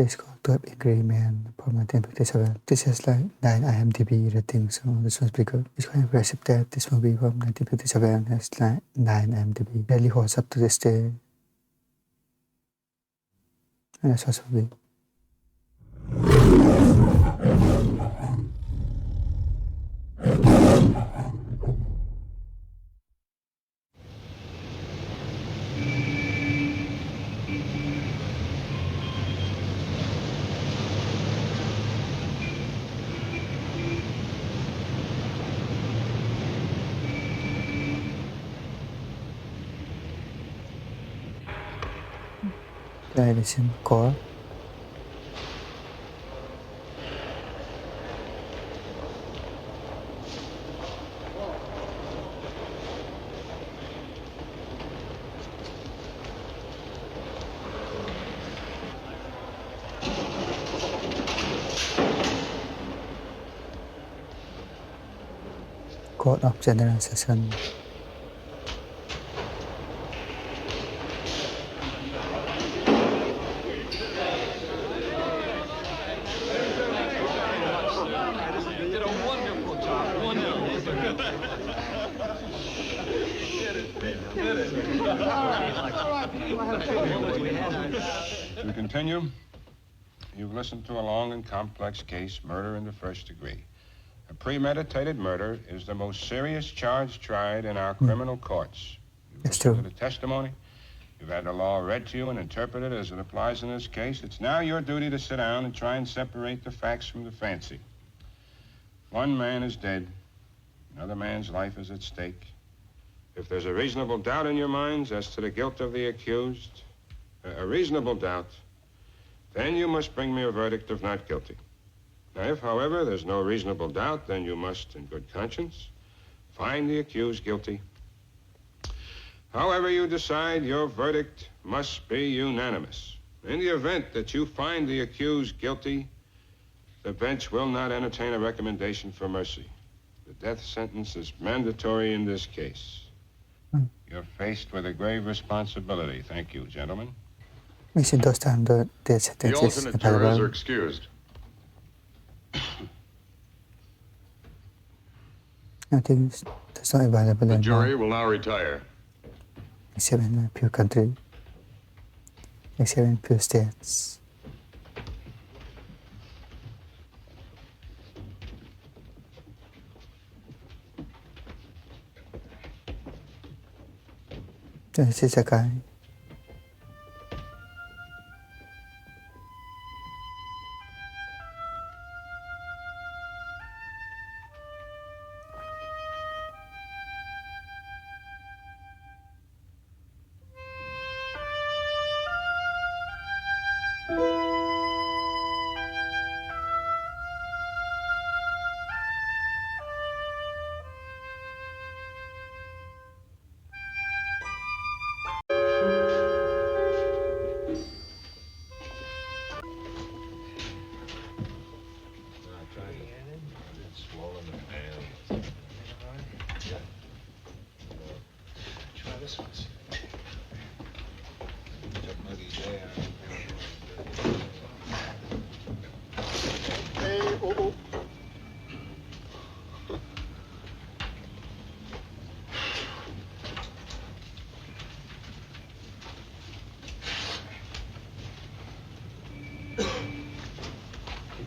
It's called 12 Angry Men from 1957. This has like 9 IMDb ratings, so this one's pretty good. It's quite impressive that this movie from 1957 has like 9 IMDb. Really holds up to this day. And that's what's movie. Edition core. Court of General Session. To continue, you've listened to a long and complex case, murder in the first degree. A premeditated murder is the most serious charge tried in our criminal courts. You've listened to the testimony. You've had the law read to you and interpreted as it applies in this case. It's now your duty to sit down and try and separate the facts from the fancy. One man is dead. Another man's life is at stake. If there's a reasonable doubt in your minds as to the guilt of the accused, a reasonable doubt, then you must bring me a verdict of not guilty. Now, if, however, there's no reasonable doubt, then you must, in good conscience, find the accused guilty. However you decide, your verdict must be unanimous. In the event that you find the accused guilty, the bench will not entertain a recommendation for mercy. The death sentence is mandatory in this case. You're faced with a grave responsibility. Thank you, gentlemen. The alternate jurors are excused. Nothing that's not available. The jury will now retire. Except in a few countries. Except in a few states. This is a guy.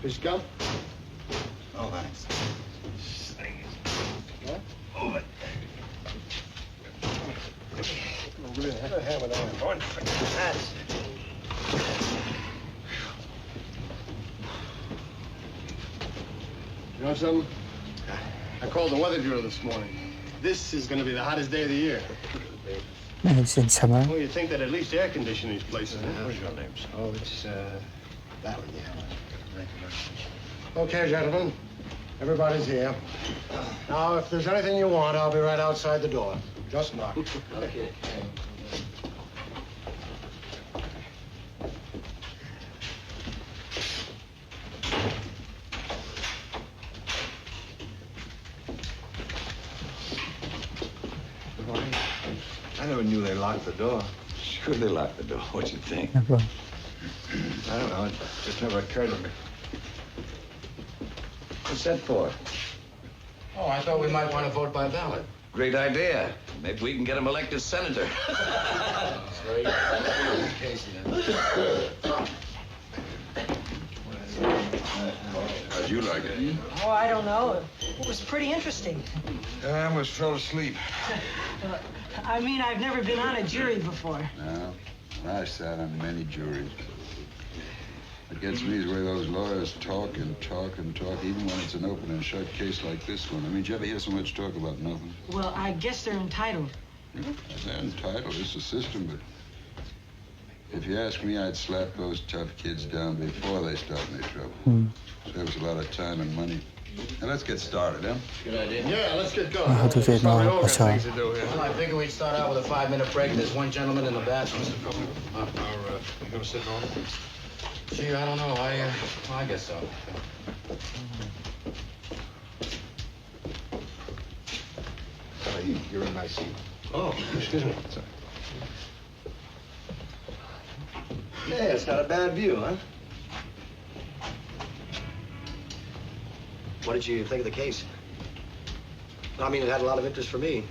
Fish gum? Oh, thanks. What? Oh, it. Give me a hammer down. One. That's. You know something? I called the weather bureau this morning. This is going to be the hottest day of the year. It's in summer. Well, you'd think that at least air condition these places. What's your name, sir? Oh, it's, that one, yeah. Thank you very much. Okay, gentlemen. Everybody's here. Now, if there's anything you want, I'll be right outside the door. Just knock. Okay. I never knew they locked the door. Sure they locked the door. What'd you think? No problem. I I don't know. It just never occurred to me. What's that for? Oh, I thought we might want to vote by ballot. Great idea. Maybe we can get him elected senator. That's right. Casey, How'd you like it? Oh, I don't know. It was pretty interesting. I almost fell asleep. I mean, I've never been on a jury before. No, I sat on many juries. What gets me is where those lawyers talk and talk and talk, even when it's an open and shut case like this one. I mean, did you ever hear so much talk about nothing? Well, I guess they're entitled. They're entitled. It's a system, but if you ask me, I'd slap those tough kids down before they start any trouble. Saves a lot of time and money. Now, let's get started, huh? Good idea. Yeah, let's get going. How to say no, Probably all got Pasha. things to do here. Well, I figure we'd start out with a 5-minute break. There's one gentleman in the bathroom. You gonna sit on? Gee, I don't know. I guess so. You're in my seat. Oh, excuse me. Sorry. Yeah, it's not a bad view, huh? What did you think of the case? I mean, it had a lot of interest for me.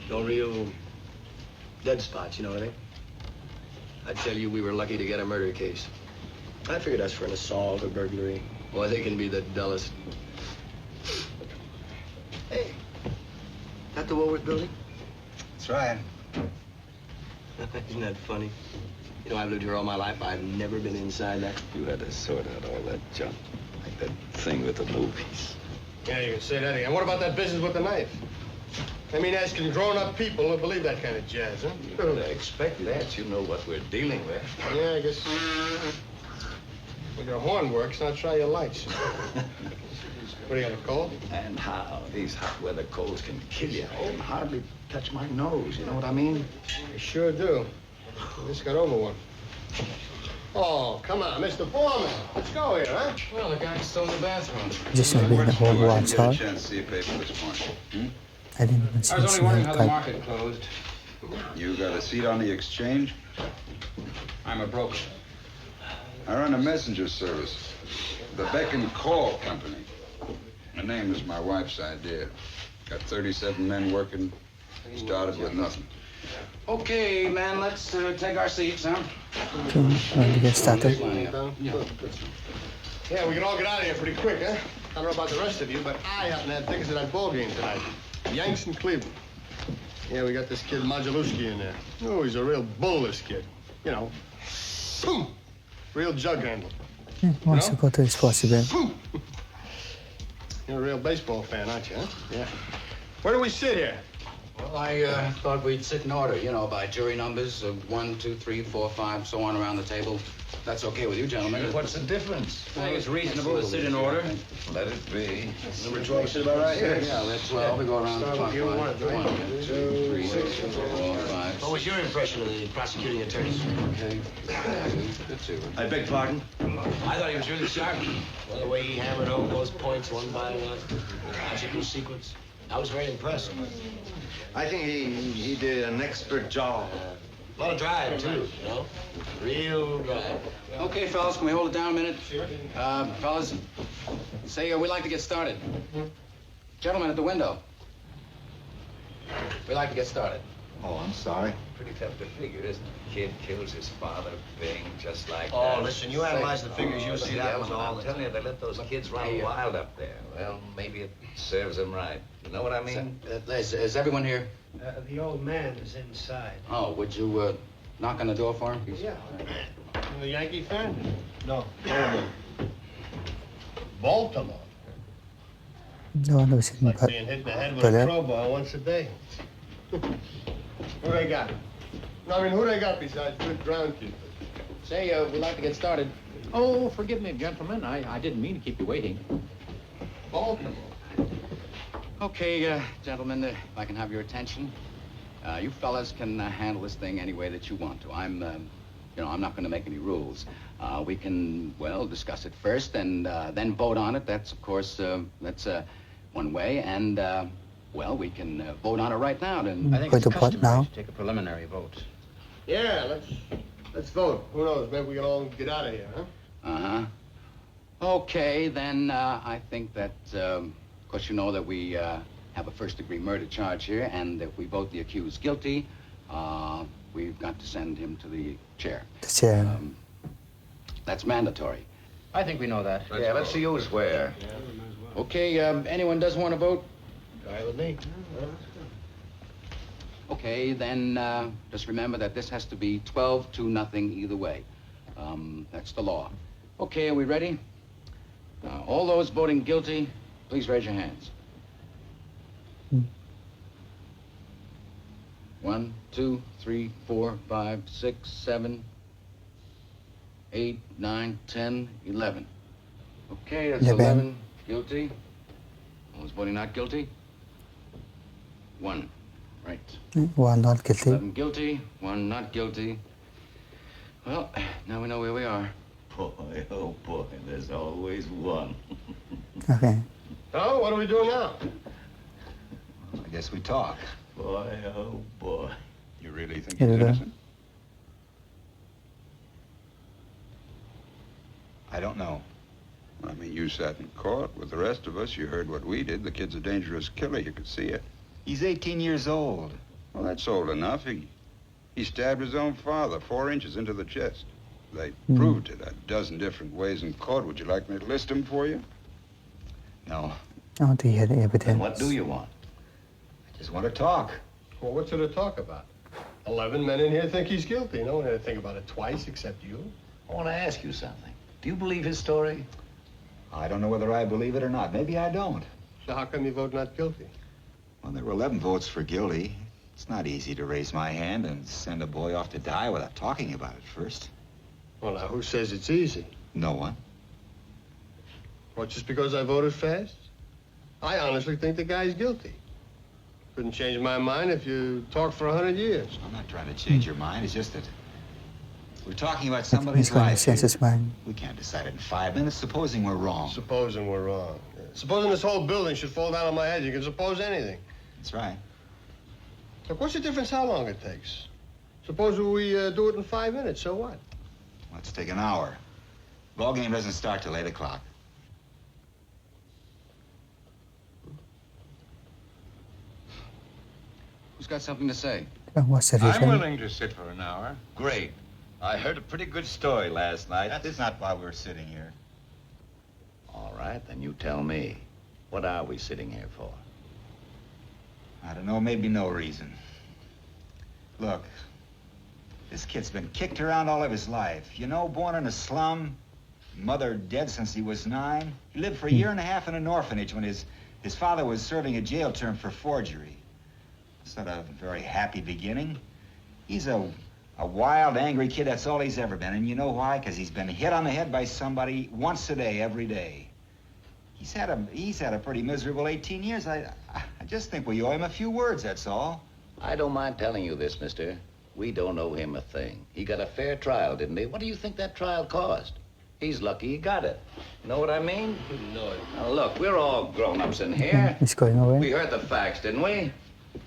No real dead spots, you know what I mean? I tell you, we were lucky to get a murder case. I figured as for an assault or burglary, boy, they can be the dullest. Hey, that the Woolworth building? That's right. Isn't that funny? You know, I've lived here all my life. I've never been inside that. You had to sort out all that junk. Like that thing with the movies. Yeah, you can say that again. What about that business with the knife? I mean, asking grown-up people to believe that kind of jazz, huh? I expect that. You know what we're dealing with. Yeah, I guess. Well, your horn works. Now try your lights. What do you got, a cold? And how these hot weather colds can kill you. I can hardly touch my nose. You know what I mean? I sure do. I just got over one. Oh, come on, Mr. Foreman. Let's go here, huh? Well, the guy's still in the bathroom. Just maybe the whole I world didn't get a saw. chance to see a paper this morning. I didn't even see I was it. only wondering how the market closed. You got a seat on the exchange? I'm a broker. I run a messenger service. The Beck and Call Company. The name is my wife's idea. Got 37 men working. Started with nothing. Okay, man, let's take our seats, huh? So, when to get started. Yeah, we can all get out of here pretty quick, huh? I don't know about the rest of you, but I happen to have tickets to that ball game tonight. Yanks and Cleveland. Yeah, we got this kid Modulewski in there. Oh, he's a real bull, this kid. You know, boom, real jug handle. Once you go to his possible. You're a real baseball fan, aren't you, huh? Yeah. Where do we sit here? Well, I thought we'd sit in order, you know, by jury numbers of 1, 2, 3, 4, 5, so on around the table. That's okay with you, gentlemen. What's the difference? I think it's reasonable to sit in order. Let it be. Number 12 sit about right here. Yeah, let's 12. We go around the clock. 1, 2, 3, 4, 5. What was your impression of the prosecuting attorneys? Okay. Good too. I beg pardon? I thought he was really sharp. Well, the way he hammered home those points one by one, logical sequence. I was very impressed. I think he did an expert job. A lot of drive, too, you know? Real drive. Okay, fellas, can we hold it down a minute? Fellas, say we'd like to get started. Gentlemen at the window. We'd like to get started. Oh, I'm sorry. Pretty tough to figure, isn't it? Kid kills his father, bing, just like that. Oh, listen, you analyze the figures, you'll see that was I'm all. telling you, they let those kids run wild up there. Well, maybe it serves them right. You know what I mean? Is everyone here? The old man is inside. Oh, would you knock on the door for him? Yeah. You a Yankee fan? No. Baltimore. No one was in Like the being hit in the head with Brother. a crowbar once a day. Who they got? No, I mean, who they got besides good groundkeepers? Say, we'd like to get started. Oh, forgive me, gentlemen. I didn't mean to keep you waiting. Baltimore. Okay, gentlemen, if I can have your attention. You fellas can handle this thing any way that you want to. I'm not going to make any rules. We can, well, discuss it first and then vote on it. That's, of course, that's one way. And, well, we can vote on it right now. And I think Going it's to vote customary now. to take a preliminary vote. Yeah, Let's vote. Who knows? Maybe we can all get out of here, huh? Uh-huh. Okay, then I think that, of course, you know that we have a first-degree murder charge here, and if we vote the accused guilty, we've got to send him to the chair. The chair. That's mandatory. I think we know that. Yeah, let's see who's where. Okay, anyone doesn't want to vote? Guy with me. Okay, then just remember that this has to be 12-0 either way. That's the law. Okay, are we ready? All those voting guilty, please raise your hands. 1, 2, 3, 4, 5, 6, 7, 8, 9, 10, 11. Okay, that's 11 guilty. All those voting not guilty? 1. Right. 1 not guilty. 11 guilty, 1 not guilty. Well, now we know where we are. Boy, oh boy, there's always one. Okay. So, what are we doing now? I guess we talk. Boy, oh boy. You really think Yeah, he's yeah. innocent? I don't know. I mean, you sat in court with the rest of us. You heard what we did. The kid's a dangerous killer. You could see it. He's 18 years old. Well, that's old enough. He stabbed his own father 4 inches into the chest. They proved it a dozen different ways in court. Would you like me to list them for you? No. I want to hear the Then evidence. what do you want? I just want to talk. Well, what's there to talk about? 11 men in here think he's guilty. No one had to think about it twice except you. I want to ask you something. Do you believe his story? I don't know whether I believe it or not. Maybe I don't. So how come you vote not guilty? Well, there were 11 votes for guilty. It's not easy to raise my hand and send a boy off to die without talking about it first. Well, now, who says it's easy? No one. What, just because I voted fast? I honestly think the guy's guilty. Couldn't change my mind if you talked for 100 years. I'm not trying to change your mind. It's just that we're talking about He's somebody's going to life. change his mind. We can't decide it in 5 minutes. Supposing we're wrong. Supposing we're wrong. Yeah. Supposing this whole building should fall down on my head. You can suppose anything. That's right. Look, what's the difference how long it takes? Suppose we do it in 5 minutes, so what? Let's take an hour. Ball game doesn't start till 8 o'clock. Who's got something to say? What's the I'm reason? willing to sit for an hour. Great. I heard a pretty good story last night. That's not why we're sitting here. All right, then you tell me. What are we sitting here for? I don't know, maybe no reason. Look, this kid's been kicked around all of his life. You know, born in a slum, mother dead since he was 9. He lived for a year and a half in an orphanage when his father was serving a jail term for forgery. It's not a very happy beginning. He's a wild, angry kid. That's all he's ever been. And you know why? Because he's been hit on the head by somebody once a day, every day. He's had a pretty miserable 18 years. I just think we owe him a few words, that's all. I don't mind telling you this, mister. We don't owe him a thing. He got a fair trial, didn't he? What do you think that trial cost? He's lucky he got it. You know what I mean? No. Now, look, we're all grown-ups in here. He's going away. We heard the facts, didn't we?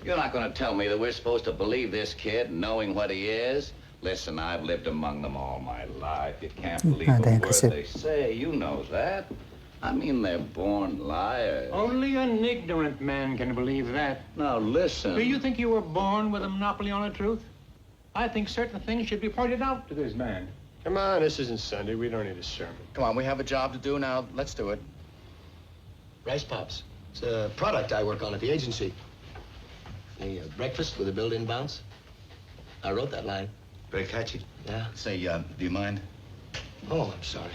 You're not going to tell me that we're supposed to believe this kid knowing what he is? Listen, I've lived among them all my life. You can't believe a word they say. You know that. I mean, they're born liars. Only an ignorant man can believe that. Now, listen. Do you think you were born with a monopoly on the truth? I think certain things should be pointed out to this man. Come on, this isn't Sunday. We don't need a sermon. Come on, we have a job to do now. Let's do it. Rice Pops. It's a product I work on at the agency. The breakfast with a built-in bounce. I wrote that line. Very catchy. Yeah. Say, do you mind? Oh, I'm sorry.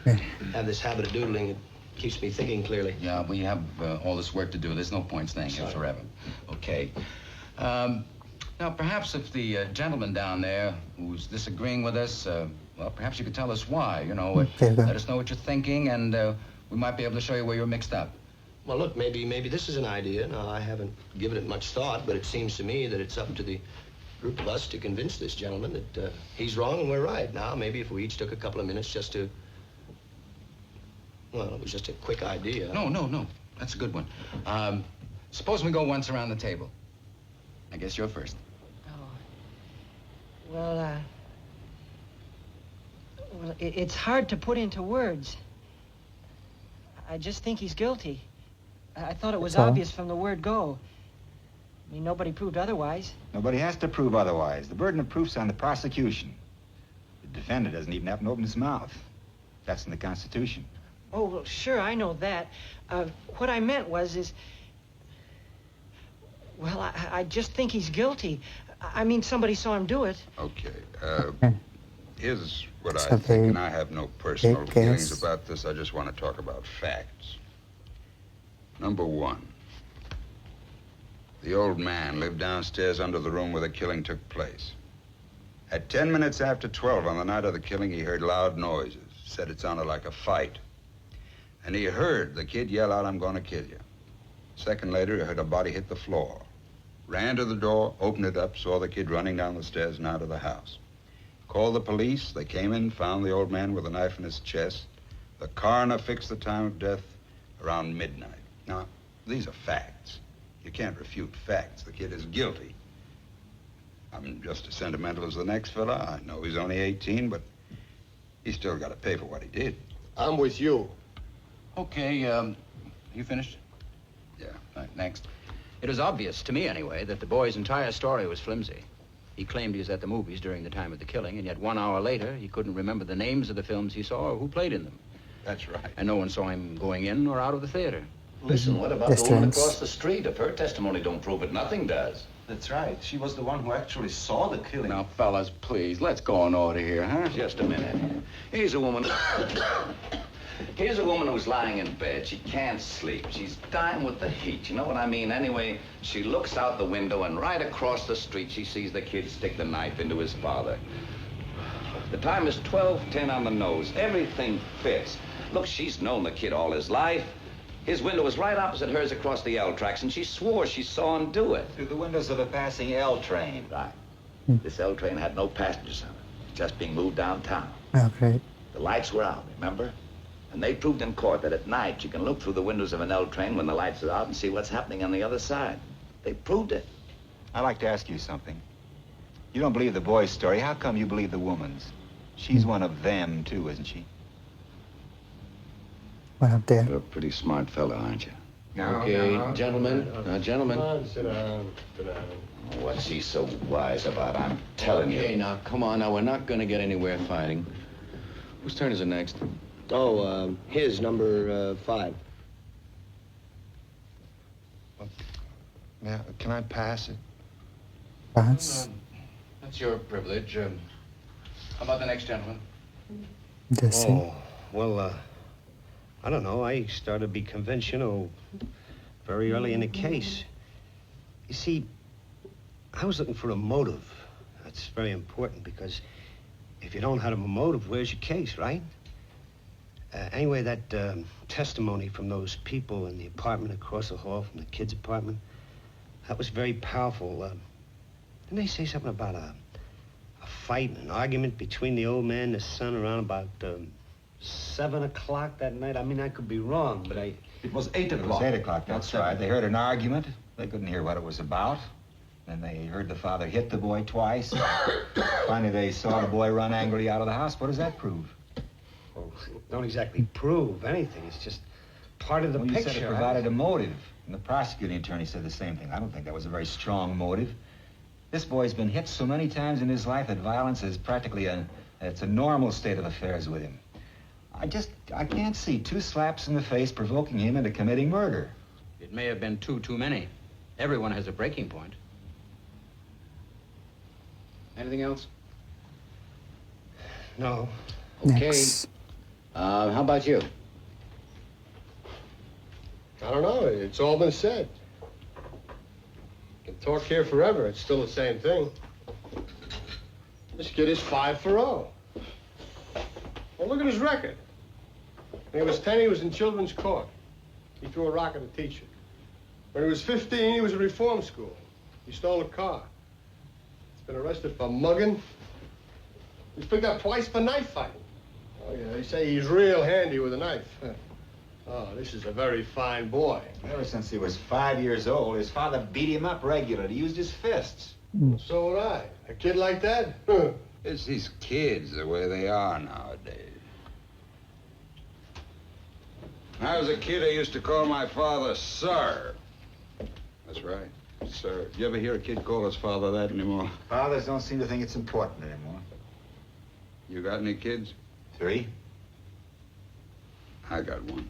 I have this habit of doodling. It keeps me thinking clearly. Yeah, we have all this work to do. There's no point staying here forever. Okay. Now, perhaps if the gentleman down there who's disagreeing with us, well, perhaps you could tell us why. You know, let us know what you're thinking, and we might be able to show you where you're mixed up. Well, look, maybe this is an idea. Now, I haven't given it much thought, but it seems to me that it's up to the group of us to convince this gentleman that he's wrong and we're right. Now, maybe if we each took a couple of minutes just to... Well, it was just a quick idea. No. That's a good one. Suppose we go once around the table. I guess you're first. Well, Well, it's hard to put into words. I just think he's guilty. I thought it was obvious from the word go. I mean, nobody proved otherwise. Nobody has to prove otherwise. The burden of proof's on the prosecution. The defendant doesn't even have to open his mouth. That's in the Constitution. Oh, well, sure, I know that. What I meant was, well, I just think he's guilty. I mean, somebody saw him do it. Okay. Here's what I think, and I have no personal feelings about this. I just want to talk about facts. Number one, the old man lived downstairs under the room where the killing took place. At 10 minutes after 12 on the night of the killing, he heard loud noises. Said it sounded like a fight. And he heard the kid yell out, "I'm going to kill you." A second later, he heard a body hit the floor. Ran to the door, opened it up, saw the kid running down the stairs and out of the house. Called the police. They came in, found the old man with a knife in his chest. The coroner fixed the time of death around midnight. Now, these are facts. You can't refute facts. The kid is guilty. I'm just as sentimental as the next fella. I know he's only 18, but he's still got to pay for what he did. I'm with you. Okay, you finished? Yeah. All right, next. It was obvious, to me anyway, that the boy's entire story was flimsy. He claimed he was at the movies during the time of the killing, and yet 1 hour later, he couldn't remember the names of the films he saw or who played in them. That's right. And no one saw him going in or out of the theater. Listen, what about the woman across the street? If her testimony don't prove it, nothing does. That's right. She was the one who actually saw the killing. Now, fellas, please, let's go in order here, huh? Just a minute. Here's a woman... Here's a woman who's lying in bed. She can't sleep. She's dying with the heat. You know what I mean? Anyway, she looks out the window, and right across the street, she sees the kid stick the knife into his father. The time is 12:10 on the nose. Everything fits. Look, she's known the kid all his life. His window was right opposite hers across the L tracks, and she swore she saw him do it. Through the windows of a passing L train. Right. This L train had no passengers on it. Just being moved downtown. Oh, great. The lights were out, remember? And they proved in court that at night you can look through the windows of an L train when the lights are out and see what's happening on the other side. They proved it. I'd like to ask you something. You don't believe the boy's story. How come you believe the woman's? She's one of them, too, isn't she? One up there. You're a pretty smart fella, aren't you? Okay, gentlemen. Gentlemen. Come on, sit down. Sit down. What's he so wise about? I'm telling you. Okay, now, come on. Now, we're not going to get anywhere fighting. Whose turn is it next? Oh, his, number 5. Yeah, can I pass it? Pass. That's your privilege. How about the next gentleman? Oh, well, I don't know. I started to be conventional very early in the case. You see, I was looking for a motive. That's very important because if you don't have a motive, where's your case, right? Anyway, that testimony from those people in the apartment across the hall from the kid's apartment, that was very powerful. Didn't they say something about a fight, an argument between the old man and his son around about 7 o'clock that night? I mean, I could be wrong, but It was 8 o'clock. It was 8 o'clock, that's right. They heard an argument. They couldn't hear what it was about. Then they heard the father hit the boy twice. Finally, they saw the boy run angrily out of the house. What does that prove? well, don't exactly prove anything. It's just part of the You picture. said it provided a motive. And the prosecuting attorney said the same thing. I don't think that was a very strong motive. This boy's been hit so many times in his life that violence is practically it's a normal state of affairs with him. I can't see 2 slaps in the face provoking him into committing murder. It may have been too many. Everyone has a breaking point. Anything else? No. Okay. Next. How about you? I don't know. It's all been said. You can talk here forever. It's still the same thing. This kid is 5 for 0. Well, look at his record. When he was 10, he was in children's court. He threw a rock at a teacher. When he was 15, he was at reform school. He stole a car. He's been arrested for mugging. He's picked up twice for knife fighting. Oh, yeah, they say he's real handy with a knife. Oh, this is a very fine boy. Ever since he was 5 years old, his father beat him up regularly. He used his fists. So would I. A kid like that? It's these kids, the way they are nowadays. When I was a kid, I used to call my father Sir. That's right, Sir. You ever hear a kid call his father that anymore? Fathers don't seem to think it's important anymore. You got any kids? 3. I got one.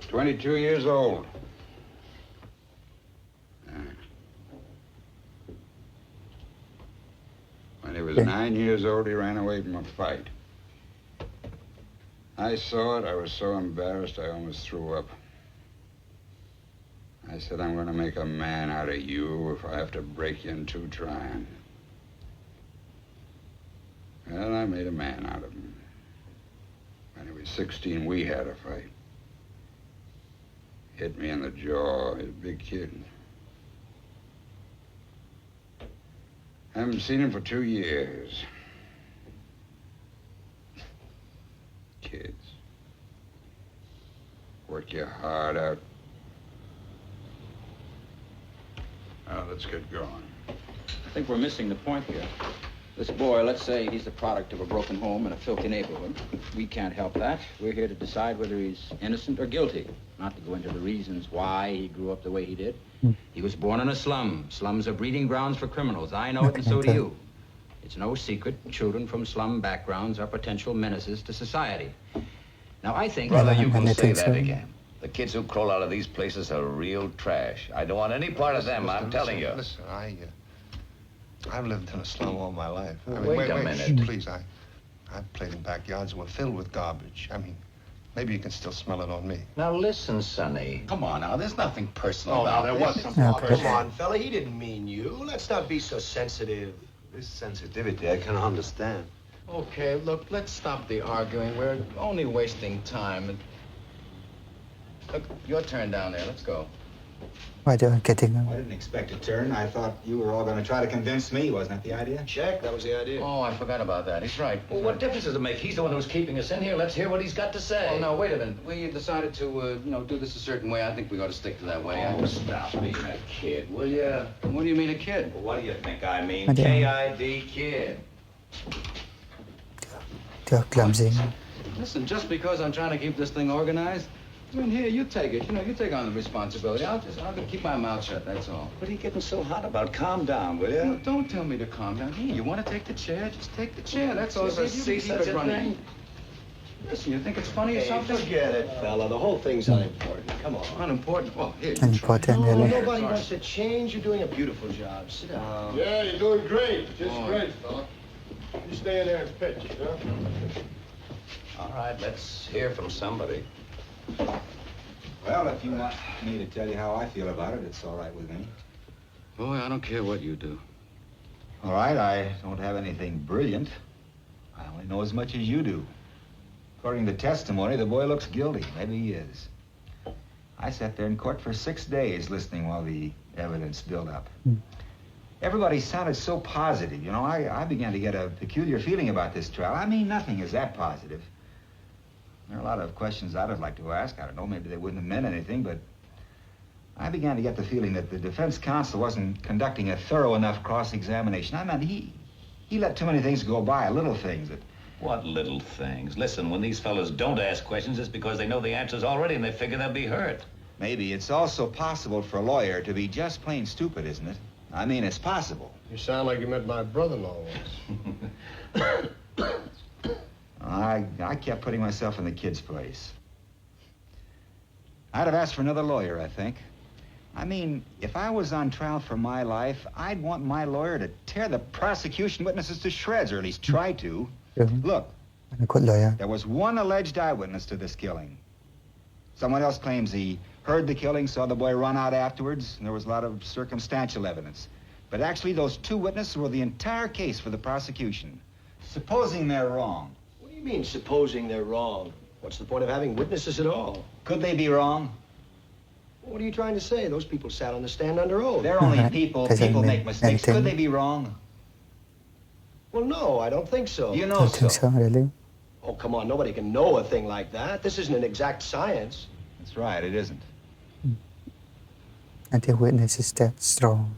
22 years old. When he was 9 years old, he ran away from a fight. I saw it. I was so embarrassed, I almost threw up. I said, I'm going to make a man out of you if I have to break you in 2 trying. Well, I made a man out of him. When he was 16, we had a fight. Hit me in the jaw. He's a big kid. Haven't seen him for 2 years. Kids. Work your heart out. Now, let's get going. I think we're missing the point here. This boy, let's say he's the product of a broken home in a filthy neighborhood. We can't help that. We're here to decide whether he's innocent or guilty, not to go into the reasons why he grew up the way he did. He was born in a slum. Slums are breeding grounds for criminals. I know it, and so do you. It's no secret children from slum backgrounds are potential menaces to society. Now, I think... Brother, you can say that again. The kids who crawl out of these places are real trash. I don't want any part of them, I'm telling you. Listen, I've lived in a slum all my life. Well, wait a minute. Please, I've played in backyards that were filled with garbage. I mean, maybe you can still smell it on me. Now listen, Sonny. Come on now, there's nothing personal Oh, about there this. was. Come on, fella, he didn't mean you. Let's not be so sensitive. This sensitivity I can understand. Okay, look, let's stop the arguing. We're only wasting time. Look, your turn down there. Let's go. Why they are getting I didn't expect a turn. I thought you were all going to try to convince me. Wasn't that the idea? Check, that was the idea. Oh, I forgot about that. He's right. Well, what difference does it make? He's the one who's keeping us in here. Let's hear what he's got to say. Oh, no, wait a minute. We decided to, do this a certain way. I think we ought to stick to that way. Oh, stop being a kid, will ya? What do you mean, a kid? Well, what do you think I mean? Idea. K-I-D, kid. they are clumsy. Listen, just because I'm trying to keep this thing organized, I mean, here, you take it. You take on the responsibility. I'll keep my mouth shut, that's all. What are you getting so hot about? Calm down, will ya? No, don't tell me to calm down. Here, you want to take the chair? Just take the chair. That's all. Ever You see keep such it a running. thing? Listen, you think it's funny or something? Forget it, fella. The whole thing's unimportant. Come on. Unimportant? Well, here, you Unimportant, No, really. nobody wants to change. You're doing a beautiful job. Sit down. Yeah, you're doing great. Just Oh. great, fella. You stay in there and pitch, huh? All right, let's hear from somebody. Well, if you want me to tell you how I feel about it, it's all right with me. Boy, I don't care what you do. All right, I don't have anything brilliant. I only know as much as you do. According to testimony, the boy looks guilty. Maybe he is. I sat there in court for 6 days listening while the evidence built up. Everybody sounded so positive. I began to get a peculiar feeling about this trial. I mean, nothing is that positive. There are a lot of questions I'd have liked to ask. I don't know, maybe they wouldn't have meant anything, but I began to get the feeling that the defense counsel wasn't conducting a thorough enough cross-examination. I mean, he let too many things go by, little things that... What little things? Listen, when these fellas don't ask questions, it's because they know the answers already and they figure they'll be hurt. Maybe it's also possible for a lawyer to be just plain stupid, isn't it? I mean, it's possible. You sound like you met my brother-in-law once. I kept putting myself in the kid's place. I'd have asked for another lawyer, I think. I mean, if I was on trial for my life, I'd want my lawyer to tear the prosecution witnesses to shreds, or at least try to. Look, there was one alleged eyewitness to this killing. Someone else claims he heard the killing, saw the boy run out afterwards, and there was a lot of circumstantial evidence. But actually, those 2 witnesses were the entire case for the prosecution. Supposing they're wrong. What do you mean, supposing they're wrong? What's the point of having witnesses at all? Could they be wrong? What are you trying to say? Those people sat on the stand under oath. They're only people. People make mistakes. Could they be wrong? Well, no, I don't think so. You I know don't think so, really. Oh, come on. Nobody can know a thing like that. This isn't an exact science. That's right, it isn't. I think witness is that strong.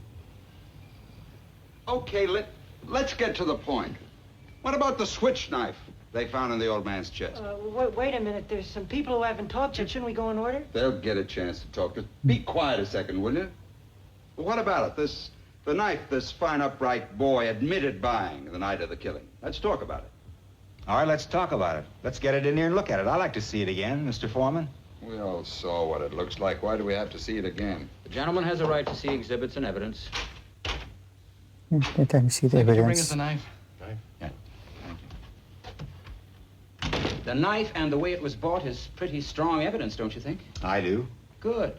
Okay, let's get to the point. What about the switch knife they found in the old man's chest? Wait a minute. There's some people who haven't talked yet. Shouldn't we go in order? They'll get a chance to talk. Just be quiet a second, will you? Well, what about it? The knife this fine, upright boy admitted buying the night of the killing. Let's talk about it. All right, let's talk about it. Let's get it in here and look at it. I'd like to see it again, Mr. Foreman. We all saw what it looks like. Why do we have to see it again? The gentleman has a right to see exhibits and evidence. Let me see the Could you bring us evidence. the knife? Yeah. Thank you. The knife and the way it was bought is pretty strong evidence, don't you think? I do. Good.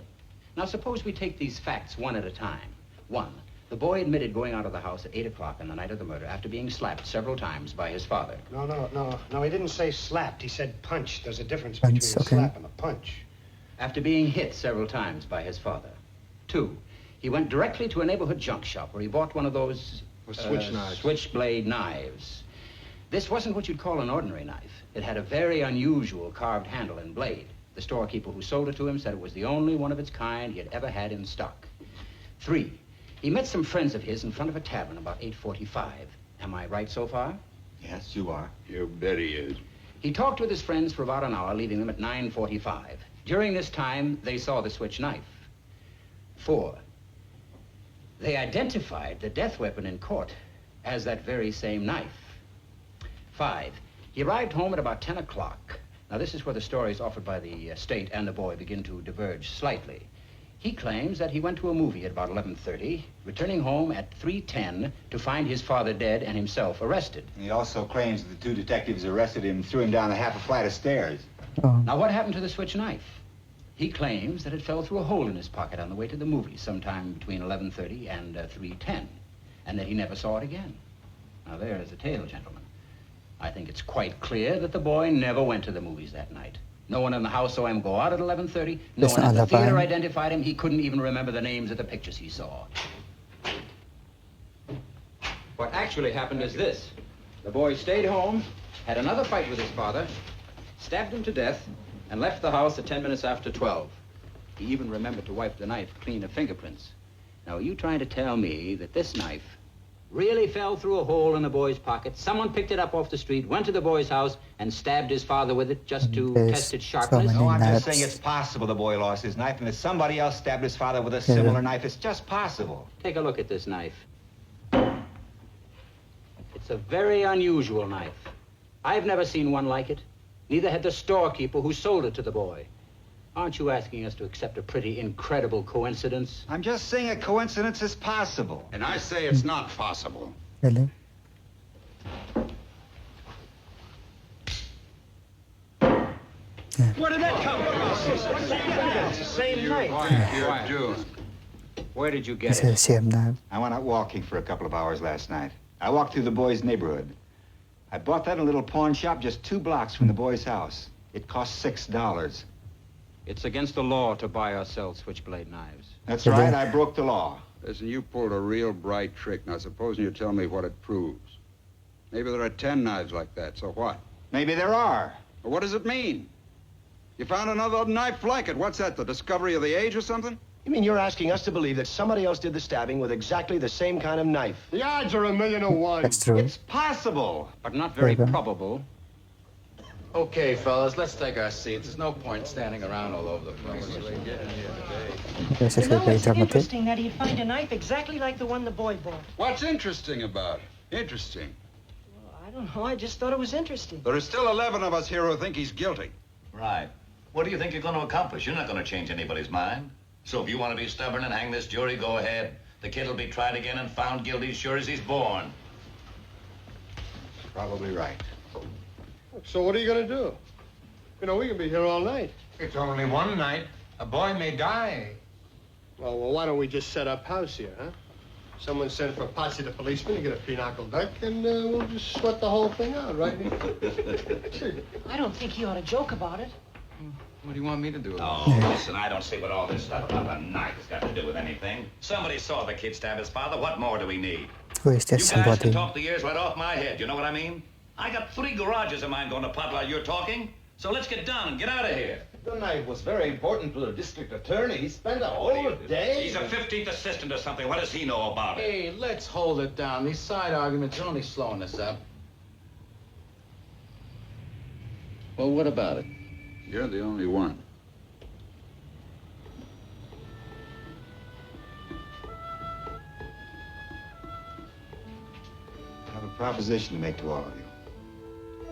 Now, suppose we take these facts one at a time. One, the boy admitted going out of the house at 8 o'clock on the night of the murder after being slapped several times by his father. No, he didn't say slapped. He said punched. There's a difference Punch, between a okay. slap and a punch. After being hit several times by his father. Two, he went directly to a neighborhood junk shop where he bought one of those switchblade knives. This wasn't what you'd call an ordinary knife. It had a very unusual carved handle and blade. The storekeeper who sold it to him said it was the only one of its kind he had ever had in stock. Three, he met some friends of his in front of a tavern about 8:45. Am I right so far? Yes, you are. You bet he is. He talked with his friends for about an hour, leaving them at 9:45. During this time, they saw the switch knife. Four, they identified the death weapon in court as that very same knife. Five, he arrived home at about 10 o'clock. Now, this is where the stories offered by the state and the boy begin to diverge slightly. He claims that he went to a movie at about 11:30, returning home at 3:10 to find his father dead and himself arrested. He also claims that the two detectives arrested him and threw him down a half a flight of stairs. Now, what happened to the switch knife? He claims that it fell through a hole in his pocket on the way to the movie sometime between 11:30 and 3:10, and that he never saw it again. Now, there is the tale, gentlemen. I think it's quite clear that the boy never went to the movies that night. No one in the house saw him go out at 11:30. No one at the theater identified him. He couldn't even remember the names of the pictures he saw. What actually happened is this. The boy stayed home, had another fight with his father, stabbed him to death, and left the house at 10 minutes after 12. He even remembered to wipe the knife clean of fingerprints. Now, are you trying to tell me that this knife really fell through a hole in the boy's pocket? Someone picked it up off the street, went to the boy's house, and stabbed his father with it just to test its sharpness? No, I'm just saying it's possible the boy lost his knife and that somebody else stabbed his father with a similar knife. It's just possible. Take a look at this knife. It's a very unusual knife. I've never seen one like it. Neither had the storekeeper who sold it to the boy. Aren't you asking us to accept a pretty incredible coincidence? I'm just saying a coincidence is possible. And I say it's not possible. Really? Where did that come from? It's the same knife. Quiet, you're doing. Where did you get It's the same knife. I went out walking for a couple of hours last night. I walked through the boy's neighborhood. I bought that in a little pawn shop just 2 blocks from the boy's house. It cost $6. It's against the law to buy or sell switchblade knives. That's right, I broke the law. Listen, you pulled a real bright trick. Now, supposing you tell me what it proves. Maybe there are 10 knives like that, so what? Maybe there are. Well, what does it mean? You found another knife like it. What's that, the discovery of the age or something? You mean you're asking us to believe that somebody else did the stabbing with exactly the same kind of knife? The odds are 1,000,000 to 1. That's true. It's possible. But not very Very good. probable. Okay, fellas, let's take our seats. There's no point standing around all over the place. This is You know, very it's dramatic. interesting that he'd find a knife exactly like the one the boy bought. What's interesting about it? Interesting. Well, I don't know. I just thought it was interesting. There are still 11 of us here who think he's guilty. Right. What do you think you're going to accomplish? You're not going to change anybody's mind. So if you want to be stubborn and hang this jury, go ahead. The kid will be tried again and found guilty as sure as he's born. Probably right. So what are you going to do? You know, we can be here all night. It's only one night. A boy may die. Well, why don't we just set up house here, huh? Someone send for Patsy the policeman to get a pinochle duck, and we'll just sweat the whole thing out, right? I don't think he ought to joke about it. What do you want me to do? Oh, listen, I don't see what all this stuff about a knife has got to do with anything. Somebody saw the kid stab his father. What more do we need? Who is that You guys can somebody? talk the ears right off my head. You know what I mean? I got 3 garages of mine going to pot while you're talking. So let's get down and get out of here. The night was very important to the district attorney. He spent a whole day. He's a 15th assistant or something. What does he know about it? Hey, let's hold it down. These side arguments are only slowing us up. Well, what about it? You're the only one. I have a proposition to make to all of you.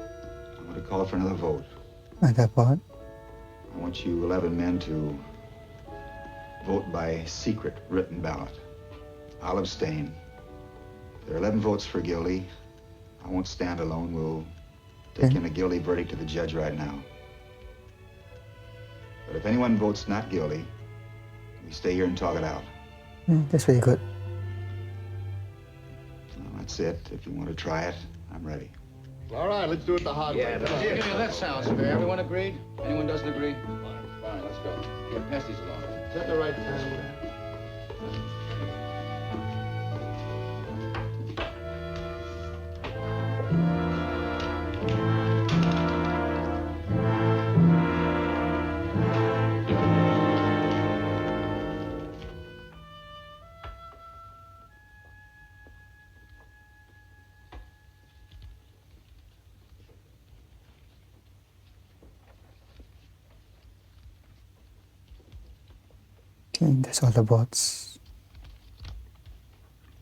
I'm going to call for another vote. At that part, I want you 11 men to vote by secret written ballot. I'll abstain. There are 11 votes for guilty. I won't stand alone. We'll take in a guilty verdict to the judge right now. But if anyone votes not guilty, we stay here and talk it out. that's really good. Well, that's it. If you want to try it, I'm ready. All right, let's do it the hard way. Yeah, that sounds fair. Everyone agreed? Anyone doesn't agree? Fine, let's go. Here, pass these along. Is that the right time? Okay, that's all the votes.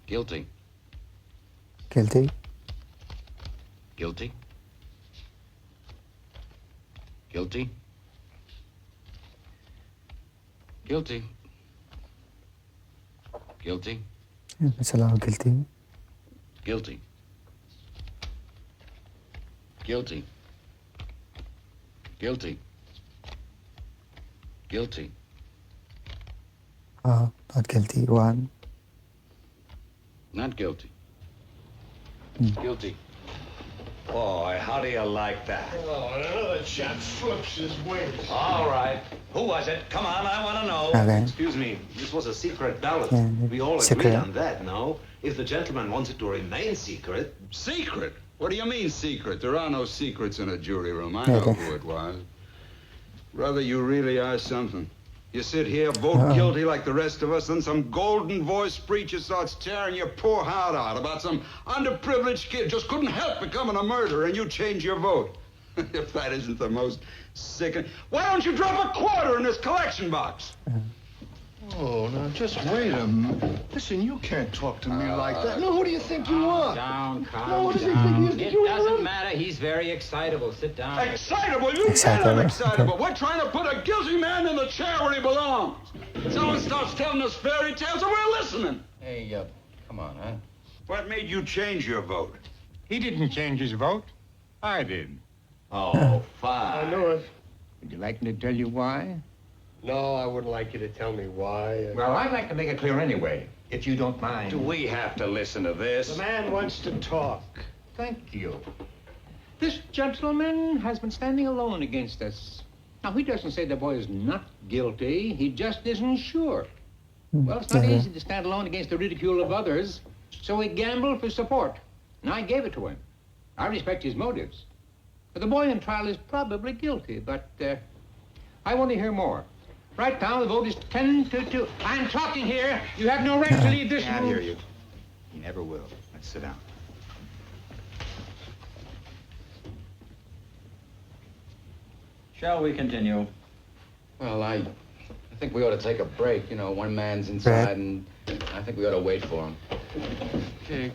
Guilty. Guilty. Guilty. Guilty. Guilty. Guilty. Yeah, that's a lot of guilty. Guilty. Guilty. Guilty. Guilty. Not guilty. 1. Not guilty. Guilty. Boy, how do you like that? Oh, and another chap flips his wings. All right. Who was it? Come on, I want to know. Okay. Excuse me, this was a secret ballot. Yeah, We all secret. agreed on that, no? If the gentleman wants it to remain secret... Secret? What do you mean secret? There are no secrets in a jury room. I Yeah, know okay. who it was. Brother, you really are something. You sit here, vote guilty like the rest of us, then some golden-voiced preacher starts tearing your poor heart out about some underprivileged kid just couldn't help becoming a murderer, and you change your vote. If that isn't the most sickening... Why don't you drop a quarter in this collection box? Oh, now just wait a minute. Listen, you can't talk to me like that. No, who do you think you are? Calm down, No, what does he down. think he is? Did It you doesn't ever- matter. He's very excitable. Sit down. Excitable? You bet I'm excitable. We're trying to put a guilty man in the chair where he belongs. Someone starts telling us fairy tales and we're listening. Hey, come on, huh? What made you change your vote? He didn't change his vote. I did. Oh, fine. I know it. Would you like me to tell you why? No, I wouldn't like you to tell me why. Well, I'd like to make it clear anyway, if you don't mind. Do we have to listen to this? The man wants to talk. Thank you. This gentleman has been standing alone against us. Now, he doesn't say the boy is not guilty. He just isn't sure. Well, it's not easy to stand alone against the ridicule of others, so he gambled for support, and I gave it to him. I respect his motives. But the boy in trial is probably guilty, but I want to hear more. Right now, the vote is 10-2. I'm talking here. You have no right to leave this Can't room. hear you. You never will. Let's sit down. Shall we continue? Well, I think we ought to take a break. You know, one man's inside, and I think we ought to wait for him. Okay.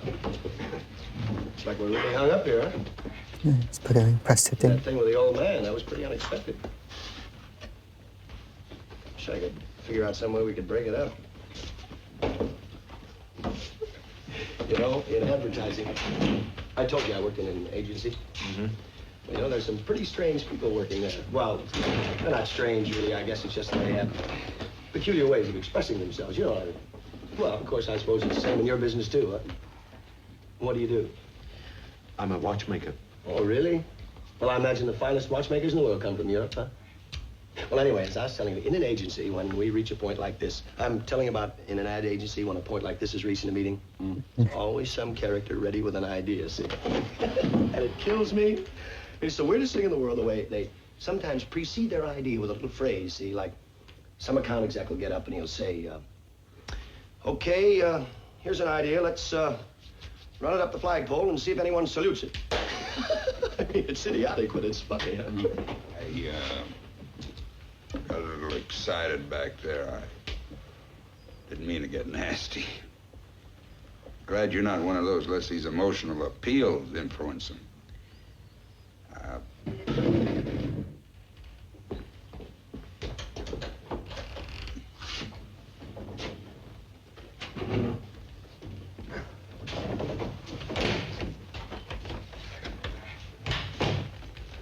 Looks like we're really hung up here, huh? Yeah, it's pretty impressive thing. That thing with the old man, that was pretty unexpected. Wish I could figure out some way we could break it up. You know, in advertising, I told you I worked in an agency. Mm-hmm. You know, there's some pretty strange people working there. Well, they're not strange, really. I guess it's just that they have peculiar ways of expressing themselves. You know, well, of course, I suppose it's the same in your business, too, huh? What do you do? I'm a watchmaker. Oh, really? Well, I imagine the finest watchmakers in the world come from Europe, huh? Well, anyway, as I was telling you, in an agency, when we reach a point like this, I'm telling about in an ad agency, when a point like this is reached in a meeting, there's always some character ready with an idea, see? And it kills me It's the weirdest thing in the world, the way they sometimes precede their idea with a little phrase. See, like some account exec will get up and he'll say, okay, here's an idea. Let's run it up the flagpole and see if anyone salutes it. I mean, it's idiotic, but it's funny. Huh? I got a little excited back there. I didn't mean to get nasty. Glad you're not one of those lets these emotional appeals influence them. I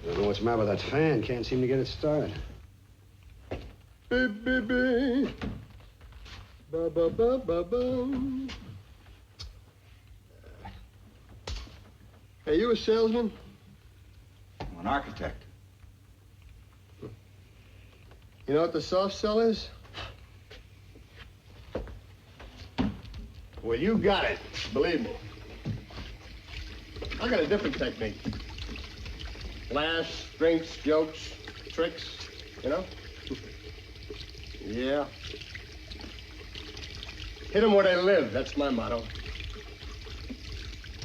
don't know what's the matter with that fan. Can't seem to get it started. Beep, beep, beep. Ba, ba, ba, ba, ba. Hey, you a salesman? I'm an architect. You know what the soft sell is? Well, you got it. Believe me. I got a different technique. Laughs, drinks, jokes, tricks, you know? Yeah. Hit them where they live. That's my motto.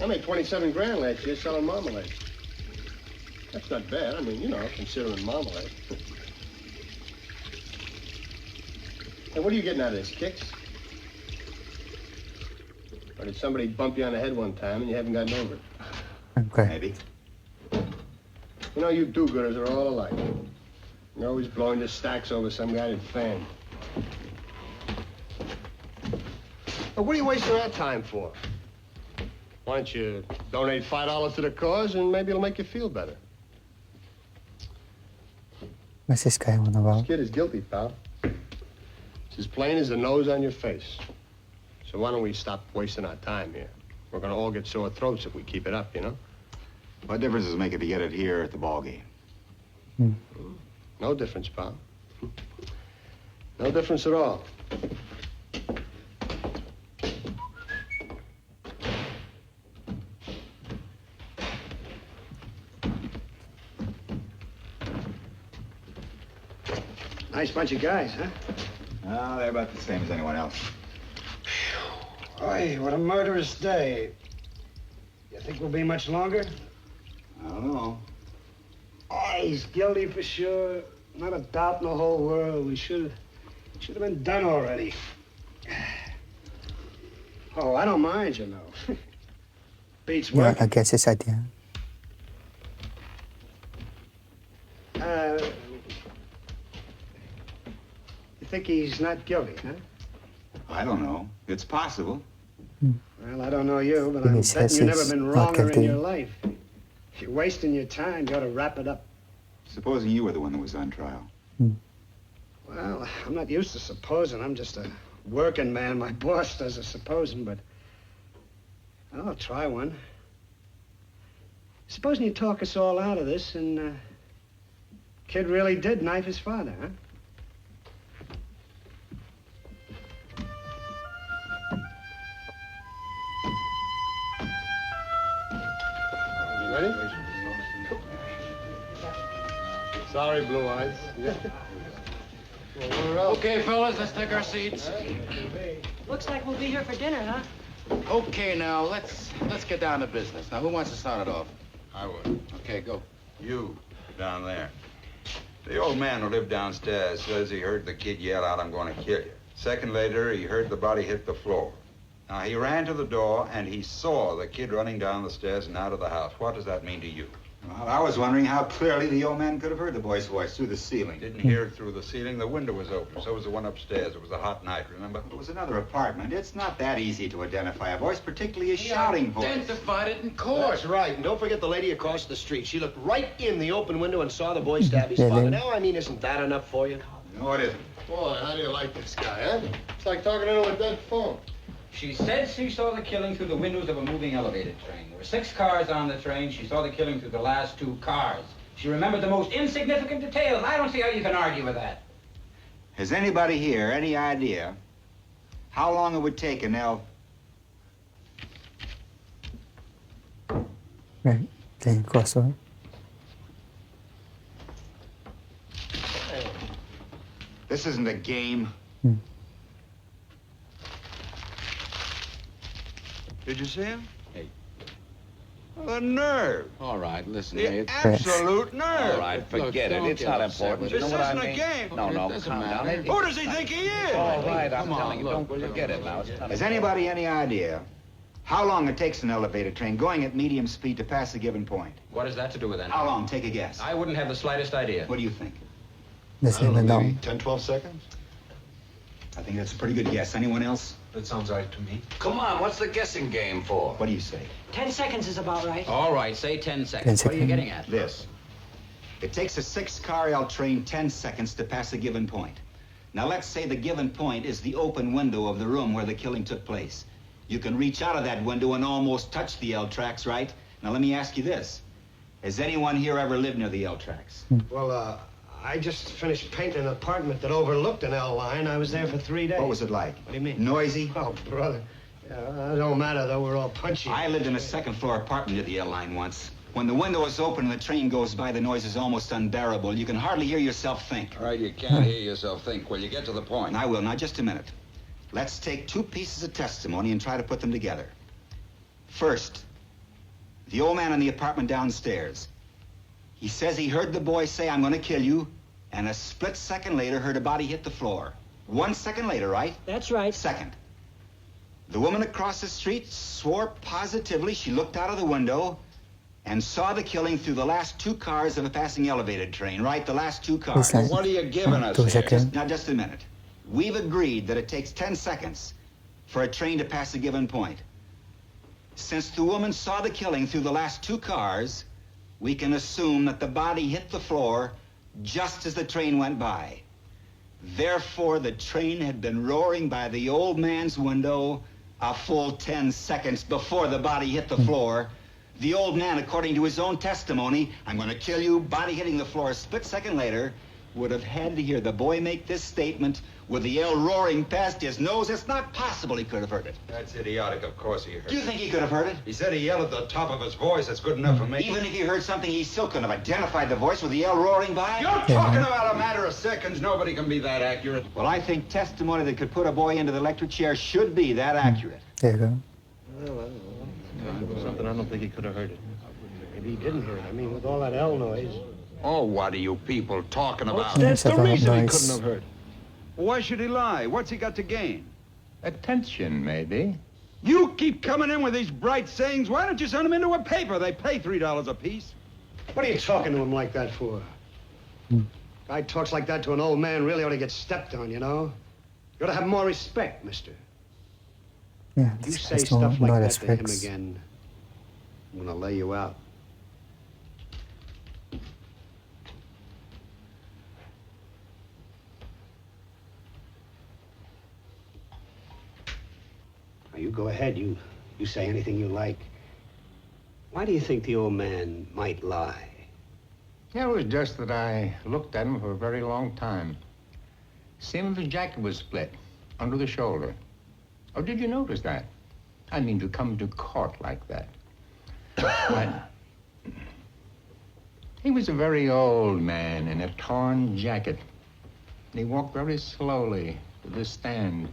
I made 27 grand last year selling marmalade. That's not bad. I mean, you know, considering marmalade. Hey, what are you getting out of this? Kicks? Or did somebody bump you on the head one time and you haven't gotten over it? Okay. Maybe. You know, you do-gooders are all alike. You're always blowing your stacks over some guy in fan. But what are you wasting our time for? Why don't you donate $5 to the cause and maybe it'll make you feel better? What's this guy on about? This kid is guilty, pal. It's as plain as the nose on your face. So why don't we stop wasting our time here? We're gonna all get sore throats if we keep it up, you know? What difference does it make if you get it here at the ball game? No difference, pal. No difference at all. Nice bunch of guys, huh? Oh, they're about the same as anyone else. Boy, what a murderous day. You think we'll be much longer? I don't know. Oh, he's guilty for sure. Not a doubt in the whole world. We should have been done already. Oh, I don't mind, you know. Beats Yeah, work. I guess his idea. You think he's not guilty, huh? I don't know. It's possible. Well, I don't know you, but He I'm says betting you've never he's been not wronger in guilty. your life. If you're wasting your time, you ought to wrap it up. Supposing you were the one that was on trial. Well, I'm not used to supposing. I'm just a working man. My boss does the supposing, but I'll try one. Supposing you talk us all out of this and kid really did knife his father, huh? You ready? Sorry, Blue Eyes. Yeah. Well, we're out. Okay, fellas, let's take our seats. Looks like we'll be here for dinner, huh? Okay, now, let's get down to business. Now, who wants to start it off? I would. Okay, go. You, down there. The old man who lived downstairs says he heard the kid yell out, "I'm going to kill you." Second later, he heard the body hit the floor. Now, he ran to the door, and he saw the kid running down the stairs and out of the house. What does that mean to you? Well, I was wondering how clearly the old man could have heard the boy's voice through the ceiling. Didn't hear it through the ceiling. The window was open. So was the one upstairs. It was a hot night, remember? It was another apartment. It's not that easy to identify a voice, particularly a shouting voice. Identified it in court. That's right. And don't forget the lady across the street. She looked right in the open window and saw the boy stab his father. Now, I mean, isn't that enough for you? No, it isn't. Boy, how do you like this guy, huh? It's like talking into a dead phone. She said she saw the killing through the windows of a moving elevated train. There were 6 cars on the train. She saw the killing through the last 2 cars. She remembered the most insignificant details. I don't see how you can argue with that. Has anybody here any idea how long it would take an elf? Right, playing crossword. This isn't a game. Did you see him? Hey. The nerve. All right, listen. The absolute nerve. All right, forget it. It's not important. You This know what I isn't a mean? game. No, calm down. Who does he think he is? All right, I'm telling you, don't forget it now. It's not Has anybody any idea how long it takes an elevator train going at medium speed to pass a given point? What has that to do with anything? How long? Take a guess. I wouldn't have the slightest idea. What do you think? This is maybe 10, 12 seconds? I think that's a pretty good guess. Anyone else? That sounds right to me. Come on, what's the guessing game for? What do you say? 10 seconds is about right. All right, say 10 seconds. What are you getting at? This. It takes a 6-car L train 10 seconds to pass a given point. Now let's say the given point is the open window of the room where the killing took place. You can reach out of that window and almost touch the L tracks, right? Now let me ask you this. Has anyone here ever lived near the L tracks? Well, I just finished painting an apartment that overlooked an L line. I was there for 3 days. What was it like? What do you mean? Noisy? Oh, brother. It don't matter, though. We're all punchy. I lived in a second-floor apartment near the L line once. When the window is open and the train goes by, the noise is almost unbearable. You can hardly hear yourself think. All right, you can't hear yourself think. Well, you get to the point. I will. Now, just a minute. Let's take 2 pieces of testimony and try to put them together. First, the old man in the apartment downstairs. He says he heard the boy say, "I'm going to kill you," and a split second later heard a body hit the floor. 1 second later, right? That's right. Second. The woman across the street swore positively she looked out of the window and saw the killing through the last 2 cars of a passing elevated train, right? The last 2 cars. Like What are you giving us 2 here? seconds. Now, just a minute. We've agreed that it takes 10 seconds for a train to pass a given point. Since the woman saw the killing through the last 2 cars, we can assume that the body hit the floor just as the train went by. Therefore, the train had been roaring by the old man's window a full 10 seconds before the body hit the floor. The old man, according to his own testimony, "I'm going to kill you," body hitting the floor a split second later, would have had to hear the boy make this statement with the L roaring past his nose. It's not possible he could have heard it. That's idiotic. Of course he heard Do you think he could have heard it? He said he yelled at the top of his voice. That's good enough for me. Even if he heard something, he still couldn't have identified the voice with the L roaring by? You're talking about a matter of seconds. Nobody can be that accurate. Well, I think testimony that could put a boy into the electric chair should be that accurate. There you go. Something I don't think he could have heard it. Maybe he didn't hear it. I mean, with all that L noise. Oh, what are you people talking about? That's the reason he Nice. couldn't have heard. Why should he lie? What's he got to gain? Attention, maybe. You keep coming in with these bright sayings. Why don't you send them into a paper? They pay $3 a piece. What are you talking to him like that for? Guy talks like that to an old man really ought to get stepped on, you know? You ought to have more respect, mister. Yeah, You this say has no, stuff like no that to him respects. again, I'm gonna lay you out. Now, you go ahead. You say anything you like. Why do you think the old man might lie? Yeah, it was just that I looked at him for a very long time. Seemed his jacket was split under the shoulder. Oh, did you notice that? I mean, to come to court like that. He was a very old man in a torn jacket. And he walked very slowly to the stand.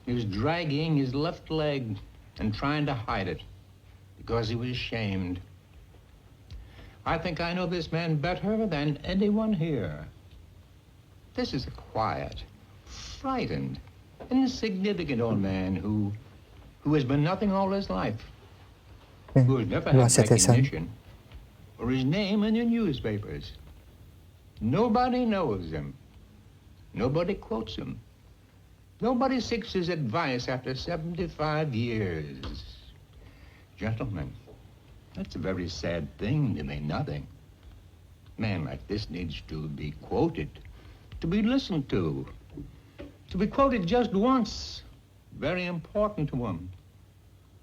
He was dragging his left leg and trying to hide it because he was ashamed. I think I know this man better than anyone here. This is a quiet, frightened, insignificant old man who has been nothing all his life, who has never had recognition or his name in the newspapers. Nobody knows him. Nobody quotes him. Nobody seeks his advice after 75 years. Gentlemen, that's a very sad thing to mean nothing. A man like this needs to be quoted, to be listened to be quoted just once. Very important to him.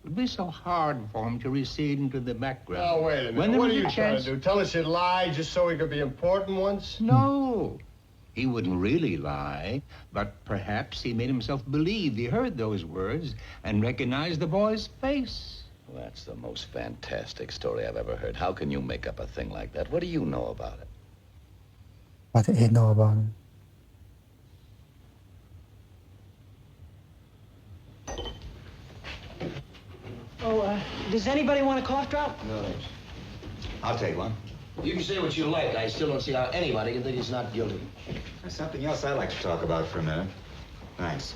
It would be so hard for him to recede into the background. Oh, wait a minute. When there What was are a you trying chance- to do? Tell us he'd lie just so he could be important once? No. He wouldn't really lie, but perhaps he made himself believe he heard those words and recognized the boy's face. Well, that's the most fantastic story I've ever heard. How can you make up a thing like that? What do you know about it? What did he know about it? Oh, does anybody want a cough drop? No, thanks. I'll take one. You can say what you like. I still don't see how anybody can think he's not guilty. There's something else I'd like to talk about for a minute. Thanks.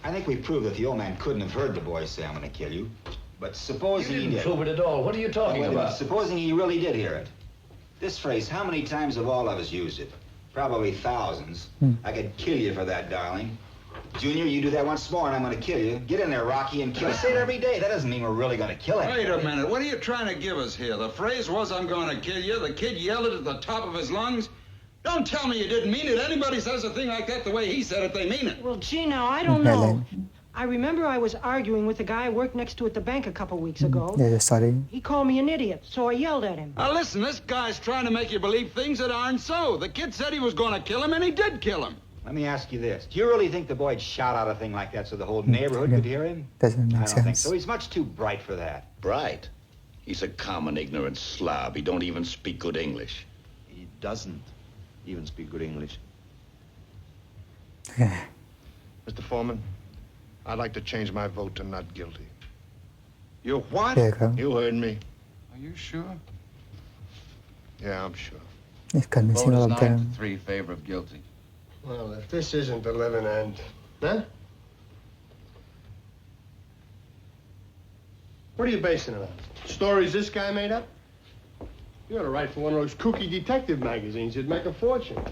I think we proved that the old man couldn't have heard the boy say, "I'm going to kill you." But supposing he did. Prove it at all. What are you talking about? Supposing he really did hear it. This phrase, how many times have all of us used it? Probably thousands. I could kill you for that, darling. Junior, you do that once more and I'm going to kill you. Get in there, Rocky, and kill him. Say it every day. That doesn't mean we're really going to kill him. Wait a minute. What are you trying to give us here? The phrase was, "I'm going to kill you." The kid yelled it at the top of his lungs. Don't tell me you didn't mean it. Anybody says a thing like that the way he said it, they mean it. Well, gee, now, I don't know. I remember I was arguing with the guy I worked next to at the bank a couple weeks ago. Yeah, sorry. He called me an idiot, so I yelled at him. Now, listen, this guy's trying to make you believe things that aren't so. The kid said he was going to kill him, and he did kill him. Let me ask you this. Do you really think the boy'd shout out a thing like that so the whole neighborhood could hear him? Doesn't make I don't think sense. so. He's much too bright for that. Bright? He's a common, ignorant slob. He don't even speak good English. He doesn't even speak good English. Mr. Foreman, I'd like to change my vote to not guilty. You what? You heard me. Are you sure? Yeah, I'm sure. It's convincing all of them. 9-3 favor of guilty. Well, if this isn't the living end, huh? What are you basing it on? Stories this guy made up? You ought to write for one of those kooky detective magazines. You'd make a fortune.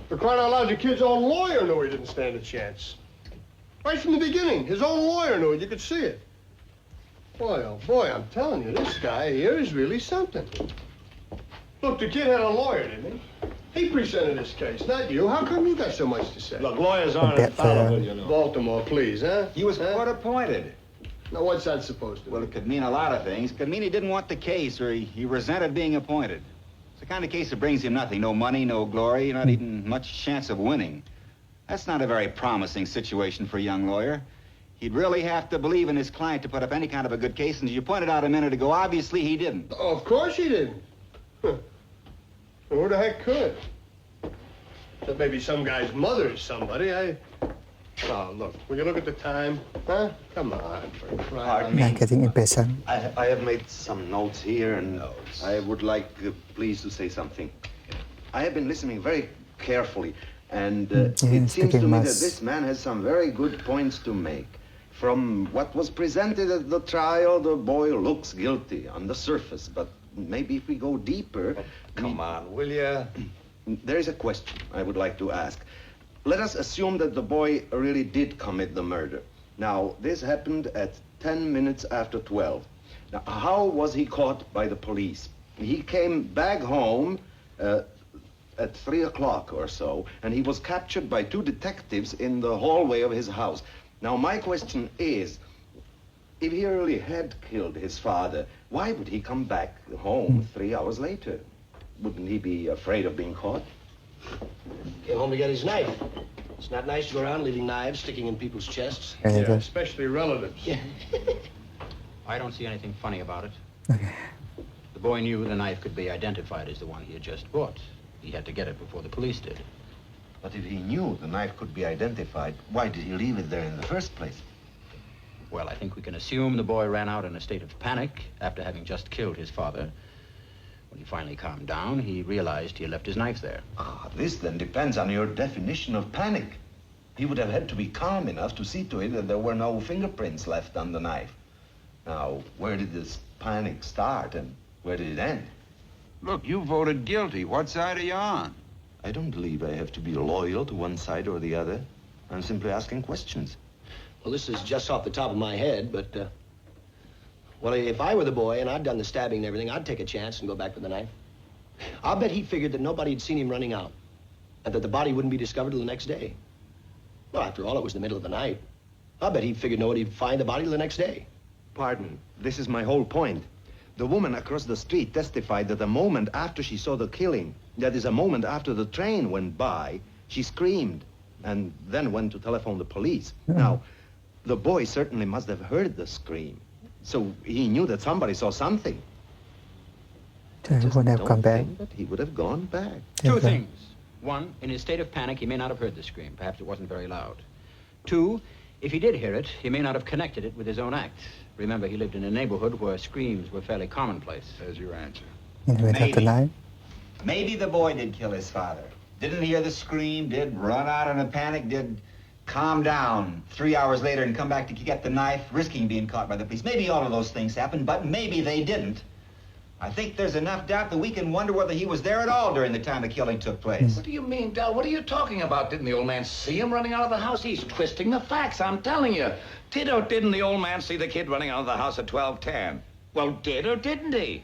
For crying out loud, the kid's own lawyer knew he didn't stand a chance. Right from the beginning, his own lawyer knew it. You could see it. Boy, oh boy, I'm telling you, this guy here is really something. Look, the kid had a lawyer, didn't he? He presented his case, not you. How come you got so much to say? Look, lawyers aren't infallible, you know. Baltimore, please, huh? He was court appointed. Now, what's that supposed to Well, mean? it could mean a lot of things. It could mean he didn't want the case, or he resented being appointed. It's the kind of case that brings him nothing. No money, no glory, not even much chance of winning. That's not a very promising situation for a young lawyer. He'd really have to believe in his client to put up any kind of a good case, and as you pointed out a minute ago, obviously he didn't. Oh, of course he didn't. Who the heck could? Except maybe some guy's mother is somebody. Oh, look, will you look at the time? Huh? Come on, for crying. Not getting impatient. I have made some notes here, and I would like, please, to say something. I have been listening very carefully, and it seems to me that this man has some very good points to make. From what was presented at the trial, the boy looks guilty on the surface, but maybe if we go deeper... Come on, will you? There is a question I would like to ask. Let us assume that the boy really did commit the murder. Now, this happened at 10 minutes after 12. Now, how was he caught by the police? He came back home at 3 o'clock or so, and he was captured by 2 detectives in the hallway of his house. Now, my question is, if he really had killed his father, why would he come back home 3 hours later? Wouldn't he be afraid of being caught? Came home to get his knife. It's not nice to go around leaving knives sticking in people's chests. Yeah, especially relatives. Yeah. I don't see anything funny about it. The boy knew the knife could be identified as the one he had just bought. He had to get it before the police did. But if he knew the knife could be identified, why did he leave it there in the first place? Well, I think we can assume the boy ran out in a state of panic after having just killed his father. When he finally calmed down, he realized he had left his knife there. Ah, this then depends on your definition of panic. He would have had to be calm enough to see to it that there were no fingerprints left on the knife. Now, where did this panic start and where did it end? Look, you voted guilty. What side are you on? I don't believe I have to be loyal to one side or the other. I'm simply asking questions. Well, this is just off the top of my head, but, well, if I were the boy and I'd done the stabbing and everything, I'd take a chance and go back with the knife. I'll bet he figured that nobody had seen him running out and that the body wouldn't be discovered till the next day. Well, after all, it was the middle of the night. I'll bet he figured nobody'd find the body till the next day. Pardon, this is my whole point. The woman across the street testified that a moment after she saw the killing, that is, a moment after the train went by, she screamed and then went to telephone the police. Now, the boy certainly must have heard the scream. So he knew that somebody saw something. He wouldn't have come back. That he would have gone back. Two things. One, in his state of panic, he may not have heard the scream. Perhaps it wasn't very loud. Two, if he did hear it, he may not have connected it with his own act. Remember, he lived in a neighborhood where screams were fairly commonplace. There's your answer. Maybe the boy did kill his father. Didn't hear the scream, did run out in a panic, did calm down 3 hours later and come back to get the knife, risking being caught by the police. Maybe all of those things happened, but maybe they didn't. I think there's enough doubt that we can wonder whether he was there at all during the time the killing took place. What do you mean, Del? What are you talking about? Didn't the old man see him running out of the house? He's twisting the facts, I'm telling you. Did or didn't the old man see the kid running out of the house at 12:10? Well, did or didn't he?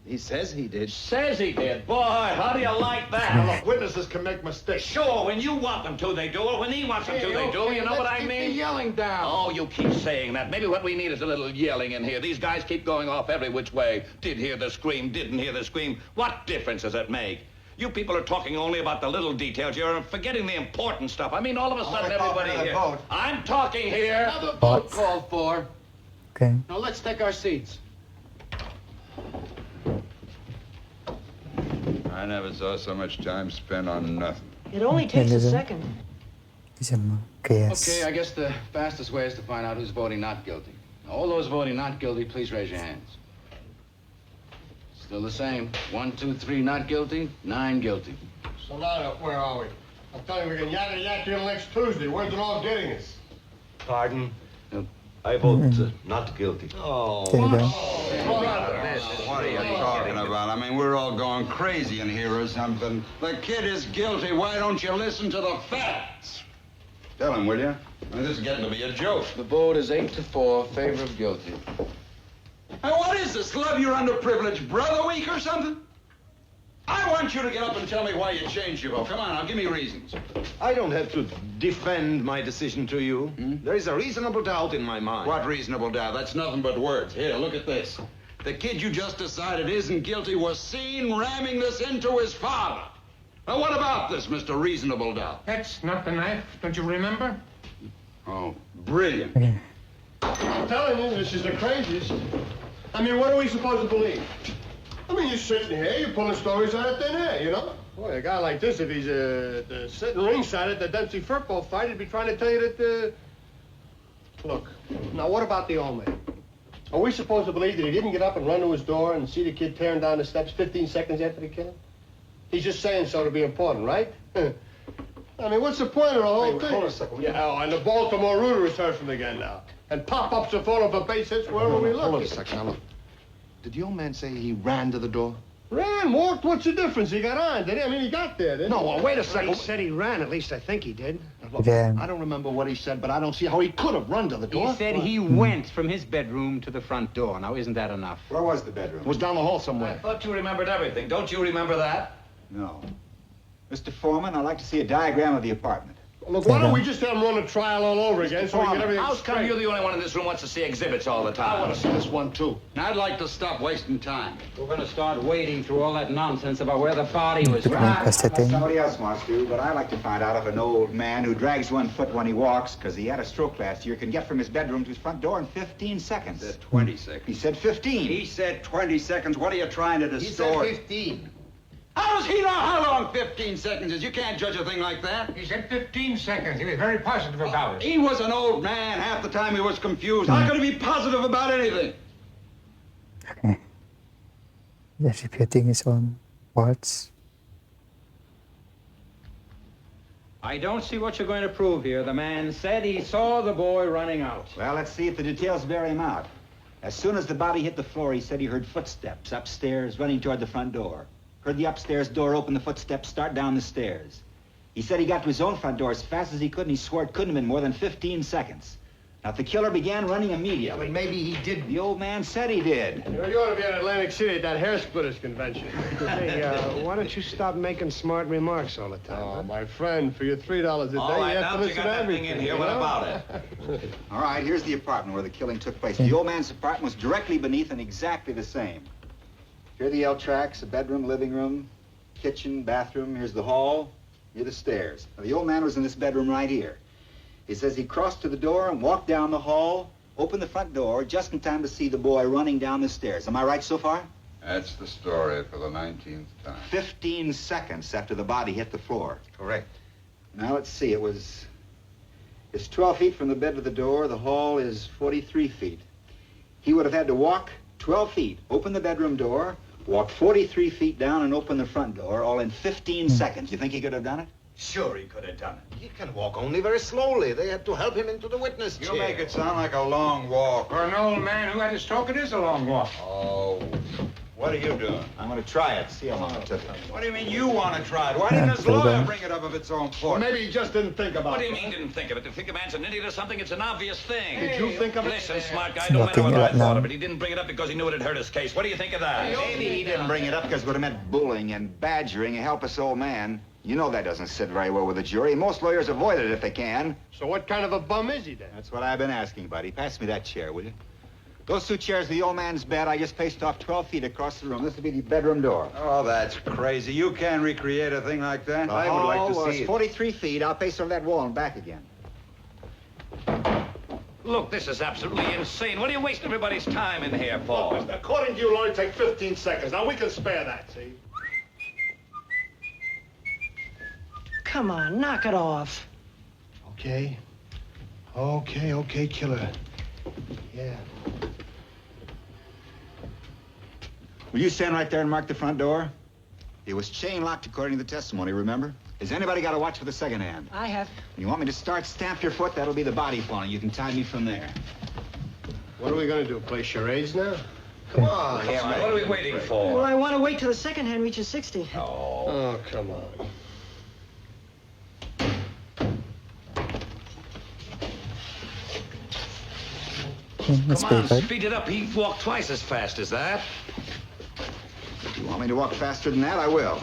He says he did. Says he did. Boy, how do you like that? Now, look, witnesses can make mistakes. Sure, when you want them to, they do. Or when he wants them to, they do. You know what I mean? Keep the yelling down. Oh, you keep saying that. Maybe what we need is a little yelling in here. These guys keep going off every which way. Did hear the scream, didn't hear the scream. What difference does it make? You people are talking only about the little details. You're forgetting the important stuff. I mean, all of a sudden, everybody here. Vote. I'm talking here. Another vote called for. Okay. Now let's take our seats. I never saw so much time spent on nothing. It only takes a second. Okay, I guess the fastest way is to find out who's voting not guilty. All those voting not guilty, please raise your hands. Still the same. 1, 2, 3 not guilty, 9 guilty. So now, where are we? I'm telling you, we can yak till next Tuesday. Where's it all getting us? Pardon? I vote not guilty. Oh, what are you talking about? I mean, we're all going crazy in here or something. The kid is guilty. Why don't you listen to the facts? Tell him, will you? I mean, this is getting to be a joke. The vote is 8-4, favor of guilty. Hey, what is this? Love your underprivileged brother week or something? I want you to get up and tell me why you changed your vote. Come on, now, give me reasons. I don't have to defend my decision to you. There is a reasonable doubt in my mind. What reasonable doubt? That's nothing but words. Here, look at this. The kid you just decided isn't guilty was seen ramming this into his father. Now, what about this, Mr. Reasonable Doubt? That's not the knife, don't you remember? Oh, brilliant. I'm telling you, this is the craziest. I mean, what are we supposed to believe? I mean, you're sitting here, you're pulling stories out of thin air, you know? Boy, a guy like this, if he's sitting ringside at the Dempsey football fight, he'd be trying to tell you that, Look, now what about the old man? Are we supposed to believe that he didn't get up and run to his door and see the kid tearing down the steps 15 seconds after the killing? He's just saying so to be important, right? I mean, what's the point of the whole thing? Hold on a second. Yeah, oh, and the Baltimore Rooter is hurting again now. And pop-ups are falling for base hits wherever we look. Hold on a second. Now, look. Did the old man say he ran to the door? Ran, walked, what's the difference? He got on, did he? I mean, he got there, didn't he? No, well, wait a second. He said he ran. At least I think he did. Look, Yeah. I don't remember what he said, but I don't see how he could have run to the door. He said he went from his bedroom to the front door. Now, isn't that enough? Where was the bedroom? It was down the hall somewhere. I thought you remembered everything. Don't you remember that? No. Mr. Foreman, I'd like to see a diagram of the apartment. Look, why don't we just have him run a trial all over again so we can get everything How come straight? you're the only one in this room who wants to see exhibits all the I time? want to see this one, too. I'd like to stop wasting time. We're going to start wading through all that nonsense about where the body was Somebody else wants to, but I like to find out if an old man who drags one foot when he walks, because he had a stroke last year, can get from his bedroom to his front door in 15 seconds. He said 20 seconds. He said 15. He said 20 seconds. What are you trying to distort? He said 15. How does he know how long 15 seconds is? You can't judge a thing like that. He said 15 seconds. He was very positive about it. He was an old man. Half the time he was confused. How could he be positive about anything? Okay. Just repeating his own words. I don't see what you're going to prove here. The man said he saw the boy running out. Well, let's see if the details bear him out. As soon as the body hit the floor, he said he heard footsteps upstairs running toward the front door. Heard the upstairs door open, the footsteps start down the stairs. He said he got to his own front door as fast as he could, and he swore it couldn't have been more than 15 seconds. Now, if the killer began running immediately... But maybe he did. The old man said he did. You know, you ought to be at Atlantic City at that hair splitters convention. Hey, why don't you stop making smart remarks all the time? Oh, my friend, for your $3 a day, All right, you have now to that you listen got to that thing everything. in here, what about it? All right, here's the apartment where the killing took place. The old man's apartment was directly beneath and exactly the same. Here are the L tracks, a bedroom, living room, kitchen, bathroom. Here's the hall. Here are the stairs. Now, the old man was in this bedroom right here. He says he crossed to the door and walked down the hall, opened the front door just in time to see the boy running down the stairs. Am I right so far? That's the story for the 19th time. 15 seconds after the body hit the floor. Correct. Now, let's see. It's 12 feet from the bed to the door. The hall is 43 feet. He would have had to walk 12 feet, open the bedroom door, walk 43 feet down, and open the front door, all in 15 seconds. You think he could have done it? Sure, he could have done it. He can walk only very slowly. They had to help him into the witness chair. You make it sound like a long walk. For an old man who had a stroke, it is a long walk. Oh, what are you doing? I'm going to try it, see how long it took. What do you mean you want to try it? Why didn't his lawyer bring it up of its own Well, force? maybe he just didn't think about What it. do you mean didn't think of it? To think a man's an idiot or something, it's an obvious thing. Did you think of it? Listen, smart guy, no matter what I thought of it, he didn't bring it up because he knew it'd hurt his case. What do you think of that? Maybe he didn't bring it up because it would have meant bullying and badgering a helpless old man. You know that doesn't sit very well with a jury. Most lawyers avoid it if they can. So what kind of a bum is he then? That's what I've been asking, buddy. Pass me that chair, will you? Those two chairs, the old man's bed, I just paced off 12 feet across the room. This will be the bedroom door. Oh, that's crazy. You can't recreate a thing like that. I would like to see it. 43 feet. I'll pace over that wall and back again. Look, this is absolutely insane. What are you wasting everybody's time in here for? Look, according to you, it'll only take 15 seconds. Now, we can spare that, see? Come on, knock it off. Okay. Okay, killer. Yeah. Will you stand right there and mark the front door? It was chain locked according to the testimony, remember? Has anybody got a watch for the second hand? I have. You want me to start? Stamp your foot? That'll be the body falling. You can tie me from there. What are we gonna do? Play charades now? Come on. What are we waiting for? Well, I want to wait till the second hand reaches 60. Oh, come on. That's Come on, pretty good. speed it up. He walked twice as fast as that. If you want me to walk faster than that, I will.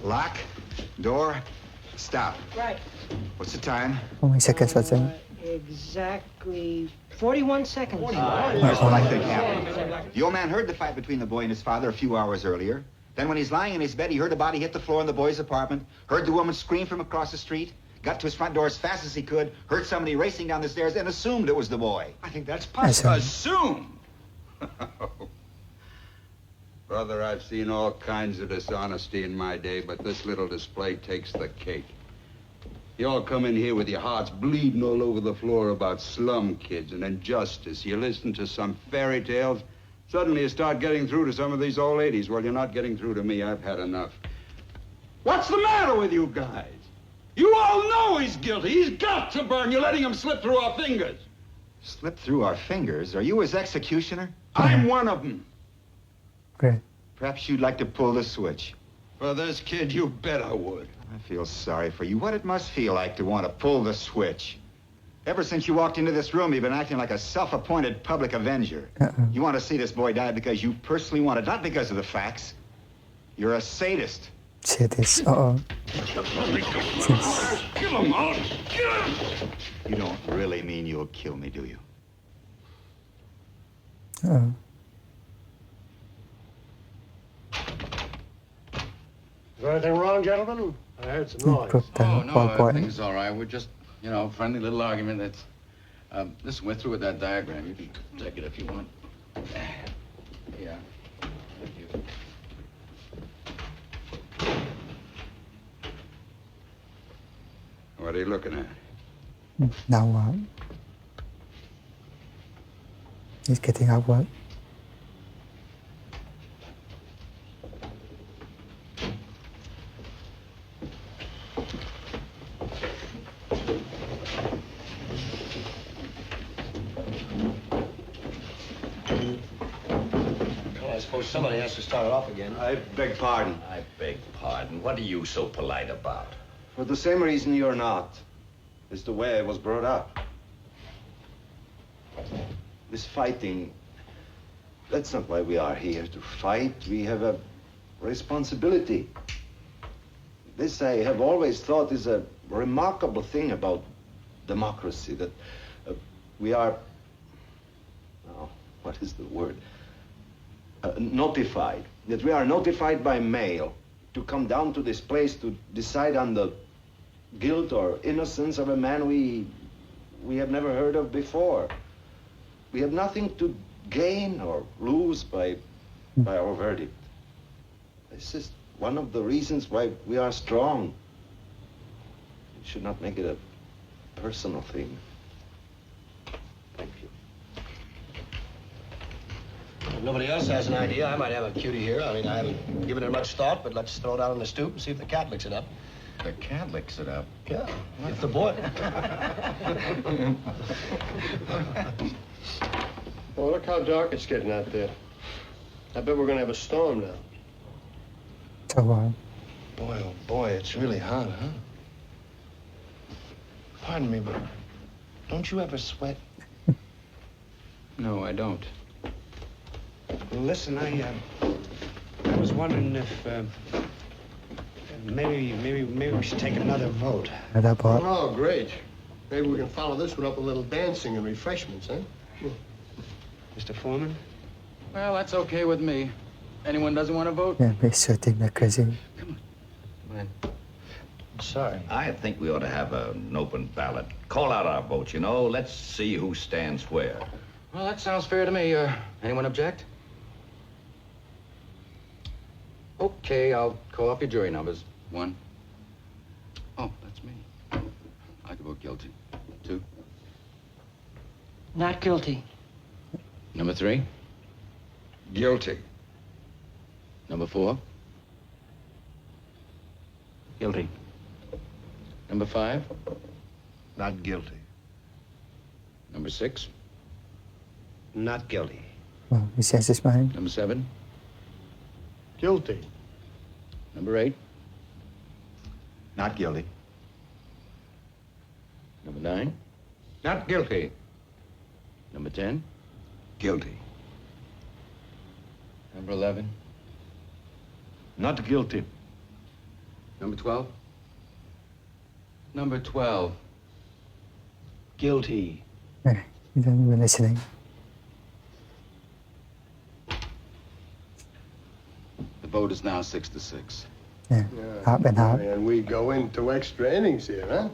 Lock, door, stop. Right. What's the time? How many seconds was it? Exactly 41 seconds. Here's what I think happened. The old man heard the fight between the boy and his father a few hours earlier. Then when he's lying in his bed, he heard a body hit the floor in the boy's apartment, heard the woman scream from across the street, got to his front door as fast as he could, heard somebody racing down the stairs, and assumed it was the boy. I think that's possible. Assume? Brother, I've seen all kinds of dishonesty in my day, but this little display takes the cake. You all come in here with your hearts bleeding all over the floor about slum kids and injustice. You listen to some fairy tales. Suddenly you start getting through to some of these old ladies. Well, you're not getting through to me. I've had enough. What's the matter with you guys? You all know he's guilty. He's got to burn. You're letting him slip through our fingers. Slip through our fingers? Are you his executioner? I'm one of them. Great. Perhaps you'd like to pull the switch. For this kid, you bet I would. I feel sorry for you. What it must feel like to want to pull the switch. Ever since you walked into this room, you've been acting like a self-appointed public avenger. You want to see this boy die because you personally want it, not because of the facts. You're a sadist. Sadist. Uh-oh. Kill him, I'll kill him. You don't really mean you'll kill me, do you? Uh-oh. Is there anything wrong, gentlemen? I heard some noise. Oh, no, everything's all right. We're just, friendly little argument. That's, listen, we're through with that diagram. You can take it if you want. Yeah. Thank you. What are you looking at? Now, he's getting out what? Well, I suppose somebody has to start it off again. I beg pardon. I beg pardon. What are you so polite about? For the same reason you're not. It's the way I was brought up. This fighting, that's not why we are here, to fight. We have a responsibility. This I have always thought is a remarkable thing about democracy, that we are, oh, what is the word? notified, that we are notified by mail to come down to this place to decide on the guilt or innocence of a man we have never heard of before. We have nothing to gain or lose by our verdict. This is one of the reasons why we are strong. We should not make it a personal thing. Thank you. If nobody else has an idea, I might have a cutie here. I mean, I haven't given it much thought, but let's throw it out on the stoop and see if the cat licks it up. The cat licks it up? Yeah, if the boy. Well, look how dark it's getting out there. I bet we're gonna have a storm now. So, Boy, oh boy, it's really hot, huh? Pardon me, but don't you ever sweat? No, I don't. Well, listen, I was wondering if maybe we should take another vote. Oh, great. Maybe we can follow this one up with a little dancing and refreshments, huh? Mr. Foreman? Well, that's okay with me. Anyone doesn't want to vote? yeah, makes certain that crazy. Man. Sorry. I think we ought to have an open ballot. Call out our votes, you know. Let's see who stands where. Well, that sounds fair to me. Anyone object? Okay, I'll call off your jury numbers. 1. Oh, that's me. I could vote guilty. 2. Not guilty. Number 3. Guilty. Number 4. Guilty. Number 5. Not guilty. Number 6. Not guilty. Well, he says his mind. Number 7. Guilty. Number 8. Not guilty. Number 9. Not guilty. Number 10. Guilty. Number 11. Not guilty. Number 12. Number 12. Guilty. Yeah, you don't even listening. The vote is now 6-6. Yeah, half and half. And we go into extra innings here, huh?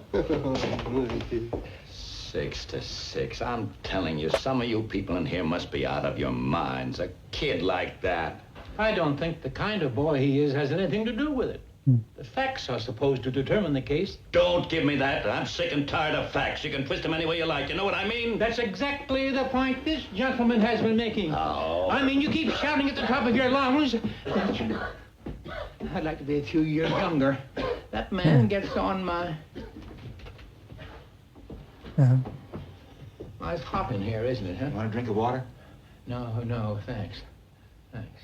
6-6. I'm telling you, some of you people in here must be out of your minds. A kid like that. I don't think the kind of boy he is has anything to do with it. The facts are supposed to determine the case. Don't give me that. I'm sick and tired of facts. You can twist them any way you like. You know what I mean? That's exactly the point this gentleman has been making. Oh. I mean, you keep shouting at the top of your lungs. I'd like to be a few years younger. That man gets on my... Yeah. Oh, it's hot in here, isn't it, huh? Want a drink of water? No, thanks. Thanks.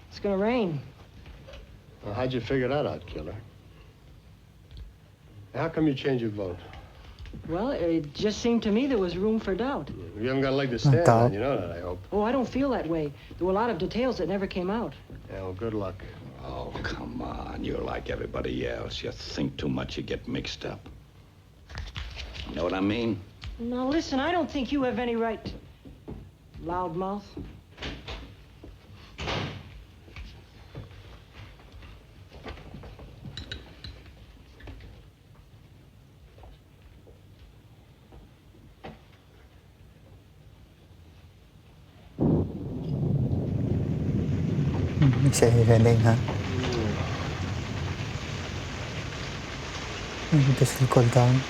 It's gonna rain. Well, how'd you figure that out, Killer? How come you changed your vote? Well, it just seemed to me there was room for doubt. You haven't got a leg to stand on, you know that, I hope. Oh, I don't feel that way. There were a lot of details that never came out. Yeah, well, good luck. Oh, come on. You're like everybody else. You think too much, you get mixed up. You know what I mean? Now, listen, I don't think you have any right... Loudmouth. Sẽ random hả? Kita sudah call down.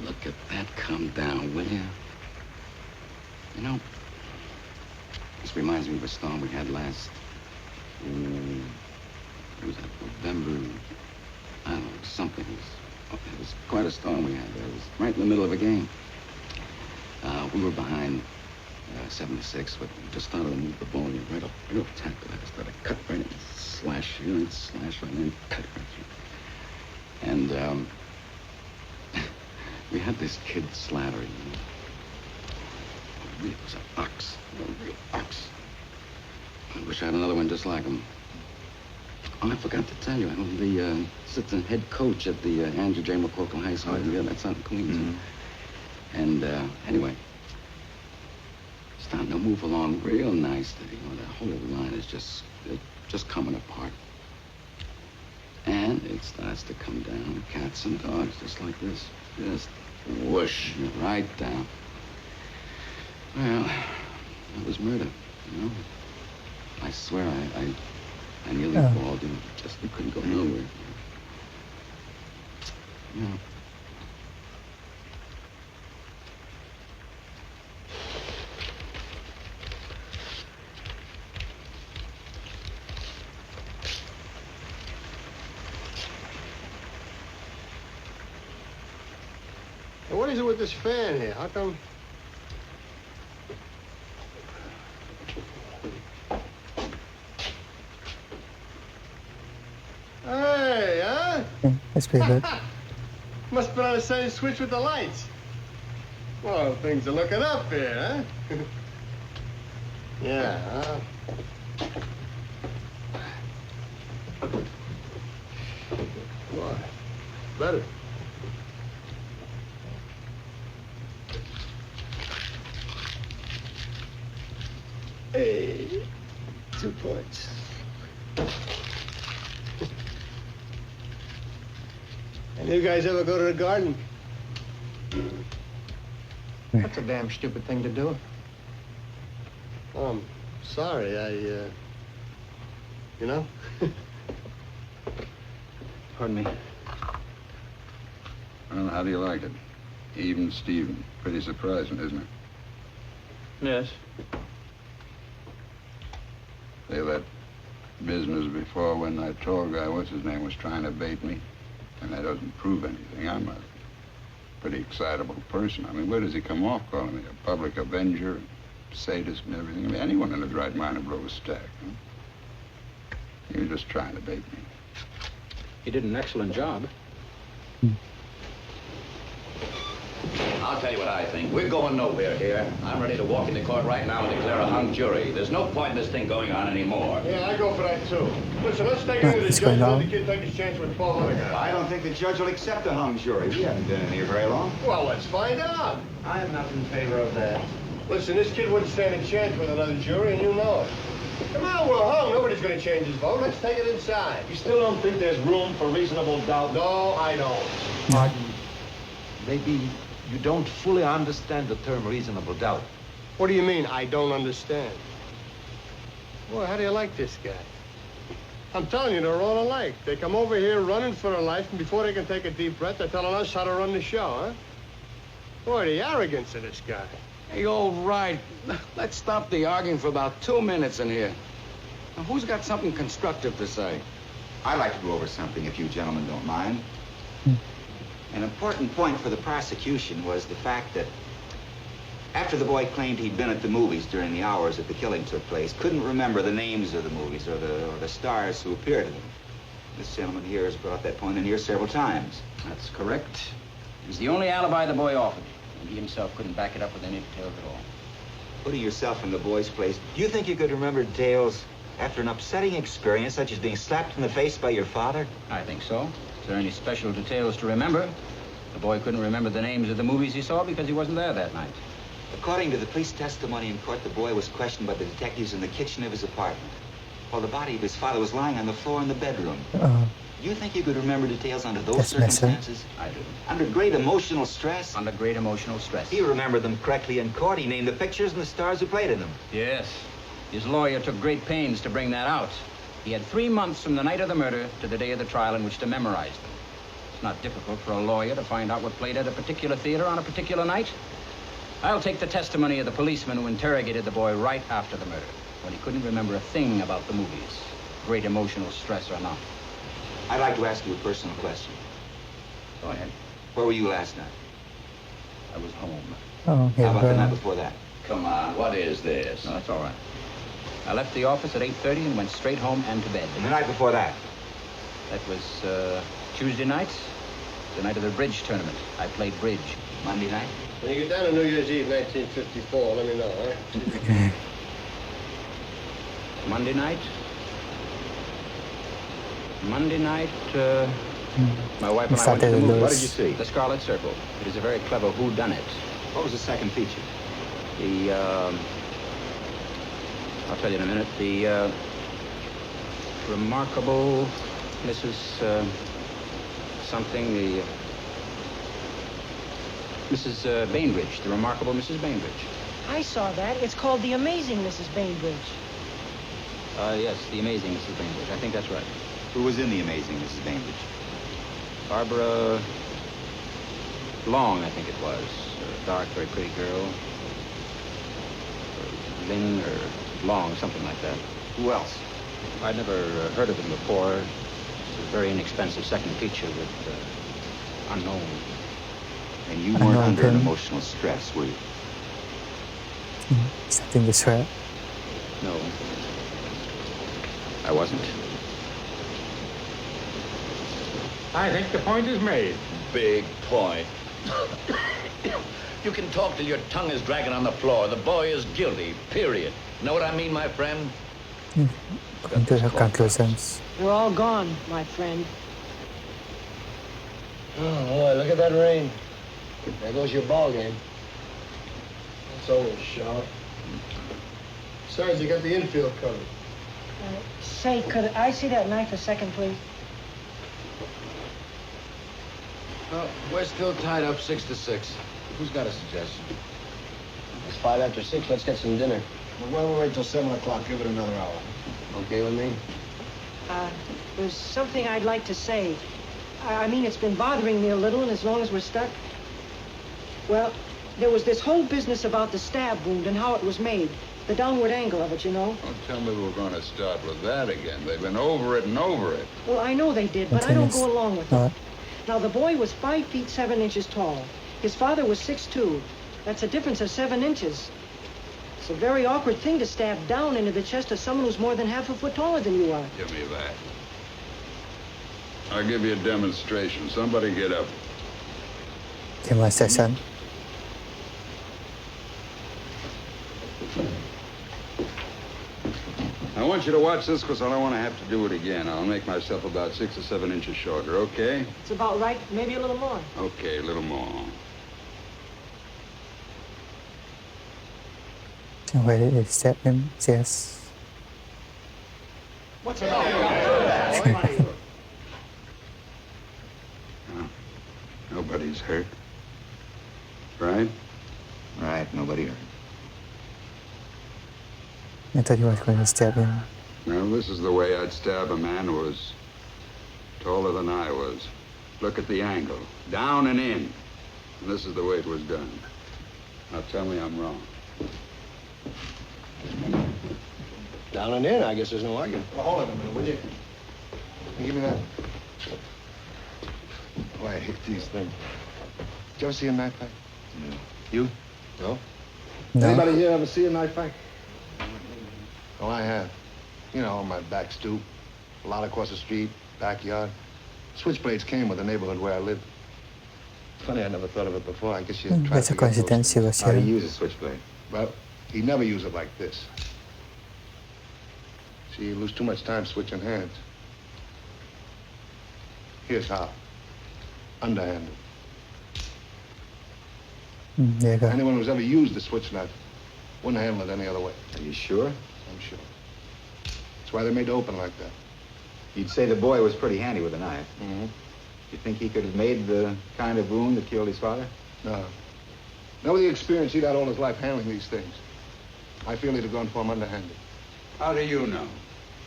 Look at that come down, will you? You know, this reminds me of a storm we had last... it was that November... I don't know, something. It was quite a storm we had there. It was right in the middle of a game. We were behind 7-6, but we just started to move the ball. And right up tackle. I started to cut right in, slash here and slash right in, cut right through. And we had this kid Slattery. He was an ox, a real ox. I wish I had another one just like him. Oh, I forgot to tell you, I'm the assistant head coach at the Andrew J. McCorkle High School. Yeah, that's out in Queens. Mm-hmm. And anyway, starting to move along real nicely. You know, the whole line is just coming apart. And it starts to come down, cats and dogs, just like this. Just whoosh, right down. Well, that was murder, you know. I swear I nearly bawled, you know. Just we couldn't go nowhere. You know. What is it with this fan here? How come? Hey, huh? Yeah, that's pretty good. Must have been on the same switch with the lights. Well, things are looking up here, huh? Yeah, huh? Boy, better. Hey, 2 points. And you guys ever go to the garden? That's a damn stupid thing to do. Oh, I'm sorry. You know? Pardon me. Well, how do you like it? Even Steven. Pretty surprising, isn't it? Yes. Say, that business before when that tall guy, what's his name, was trying to bait me. And that doesn't prove anything. I'm a pretty excitable person. I mean, where does he come off calling me? A public avenger, sadist and everything? I mean, anyone in his right mind would blow a stack, huh? He was just trying to bait me. He did an excellent job. I'll tell you what I think. We're going nowhere here. I'm ready to walk into court right now and declare a hung jury. There's no point in this thing going on anymore. Yeah, I go for that, too. Listen, let's take it to the judge and let the kid take his chance with 12 other guys. I don't think the judge will accept a hung jury. We haven't been in here very long. Well, let's find out. I am not in favor of that. Listen, this kid wouldn't stand a chance with another jury, and you know it. Come on, we're hung. Nobody's going to change his vote. Let's take it inside. You still don't think there's room for reasonable doubt? No, I don't. Martin, maybe you don't fully understand the term reasonable doubt. What do you mean, I don't understand? Boy, how do you like this guy? I'm telling you, they're all alike. They come over here running for their life, and before they can take a deep breath, they're telling us how to run the show, huh? Boy, the arrogance of this guy. Hey, all right. Let's stop the arguing for about 2 minutes in here. Now, who's got something constructive to say? I'd like to go over something, if you gentlemen don't mind. An important point for the prosecution was the fact that after the boy claimed he'd been at the movies during the hours that the killing took place, couldn't remember the names of the movies or the stars who appeared in them. This gentleman here has brought that point in here several times. That's correct. It was the only alibi the boy offered, and he himself couldn't back it up with any details at all. Putting yourself in the boy's place, do you think you could remember details after an upsetting experience such as being slapped in the face by your father? I think so. Is there any special details to remember? The boy couldn't remember the names of the movies he saw because he wasn't there that night. According to the police testimony in court, the boy was questioned by the detectives in the kitchen of his apartment, while the body of his father was lying on the floor in the bedroom. Do you think you could remember details under those circumstances? I do. Under great emotional stress? Under great emotional stress. He remembered them correctly in court. He named the pictures and the stars who played in them. Yes. His lawyer took great pains to bring that out. He had 3 months from the night of the murder to the day of the trial in which to memorize them. It's not difficult for a lawyer to find out what played at a particular theater on a particular night. I'll take the testimony of the policeman who interrogated the boy right after the murder, when he couldn't remember a thing about the movies, great emotional stress or not. I'd like to ask you a personal question. Go ahead. Where were you last night? I was home. Oh, How about the night yeah. before that? Come on, what is this? No, that's all right. I left the office at 8:30 and went straight home and to bed. And the night before that? That was Tuesday night, the night of the bridge tournament. I played bridge. Monday night? When you get down to New Year's Eve, 1954, let me know, huh? Monday night? Monday night, my wife and I went to the movie. What did you see? The Scarlet Circle. It is a very clever whodunit. What was the second feature? The, I'll tell you in a minute. The, remarkable Mrs. Something, the, Mrs. Bainbridge. The remarkable Mrs. Bainbridge. I saw that. It's called The Amazing Mrs. Bainbridge. Yes, The Amazing Mrs. Bainbridge. I think that's right. Who was in The Amazing Mrs. Bainbridge? Barbara Long, I think it was. A dark, very pretty girl. Lynn or Long, something like that. Who else? I'd never heard of them before. It's a very inexpensive second feature with unknown. And you weren't under an emotional stress, were you? Something is right. No. I wasn't. I think the point is made. Big point. You can talk till your tongue is dragging on the floor. The boy is guilty, period. Know what I mean, my friend? Going to have conclusions. They're all gone, my friend. Oh, boy, look at that rain. There goes your ball game. It's over, Shaw. Sarge, you got the infield covered. Say, could I see that knife a second, please? Well, we're still tied up 6-6. Who's got a suggestion? It's 5 after 6. Let's get some dinner. Well, why don't we wait till 7 o'clock? Give it another hour. Okay with me? There's something I'd like to say. I mean, it's been bothering me a little, and as long as we're stuck... Well, there was this whole business about the stab wound and how it was made. The downward angle of it, you know. Don't tell me we're going to start with that again. They've been over it and over it. Well, I know they did, but I don't go along with it. Now, the boy was 5 feet 7 inches tall. His father was 6'2". That's a difference of 7 inches. It's a very awkward thing to stab down into the chest of someone who's more than half a foot taller than you are. Give me that. I'll give you a demonstration. Somebody get up. Demonstration. I want you to watch this because I don't want to have to do it again. I'll make myself about 6 or 7 inches shorter, okay? It's about right, maybe a little more. Okay, a little more. Where did it stab him? Yes. What's it all Nobody's hurt. Right? Right, nobody hurt. I thought you were going to stab him. Now, this is the way I'd stab a man who was taller than I was. Look at the angle. Down and in. And this is the way it was done. Now, tell me I'm wrong. Down and in, I guess there's no argument. Well, hold on a minute, will you? Give me that. Oh, I hate these things. Did you ever see a knife fight? No. You? No? No. Anybody here ever see a knife fight? Oh, I have. You know, on my back stoop, a lot across the street, backyard. Switchblades came with the neighborhood where I lived. Funny, I never thought of it before. I guess you tried That's to a get those. coincidence. He was How do you here. use a switchblade? Well, he never used it like this. See, you lose too much time switching hands. Here's how. Underhanded. There you go. Anyone who's ever used the switch knife wouldn't handle it any other way. Are you sure? I'm sure. That's why they made it open like that. You'd say the boy was pretty handy with a knife. Mm-hmm. You think he could have made the kind of wound that killed his father? No. Not with the experience he'd had all his life handling these things. I feel he'd have gone for him underhanded. How do you know?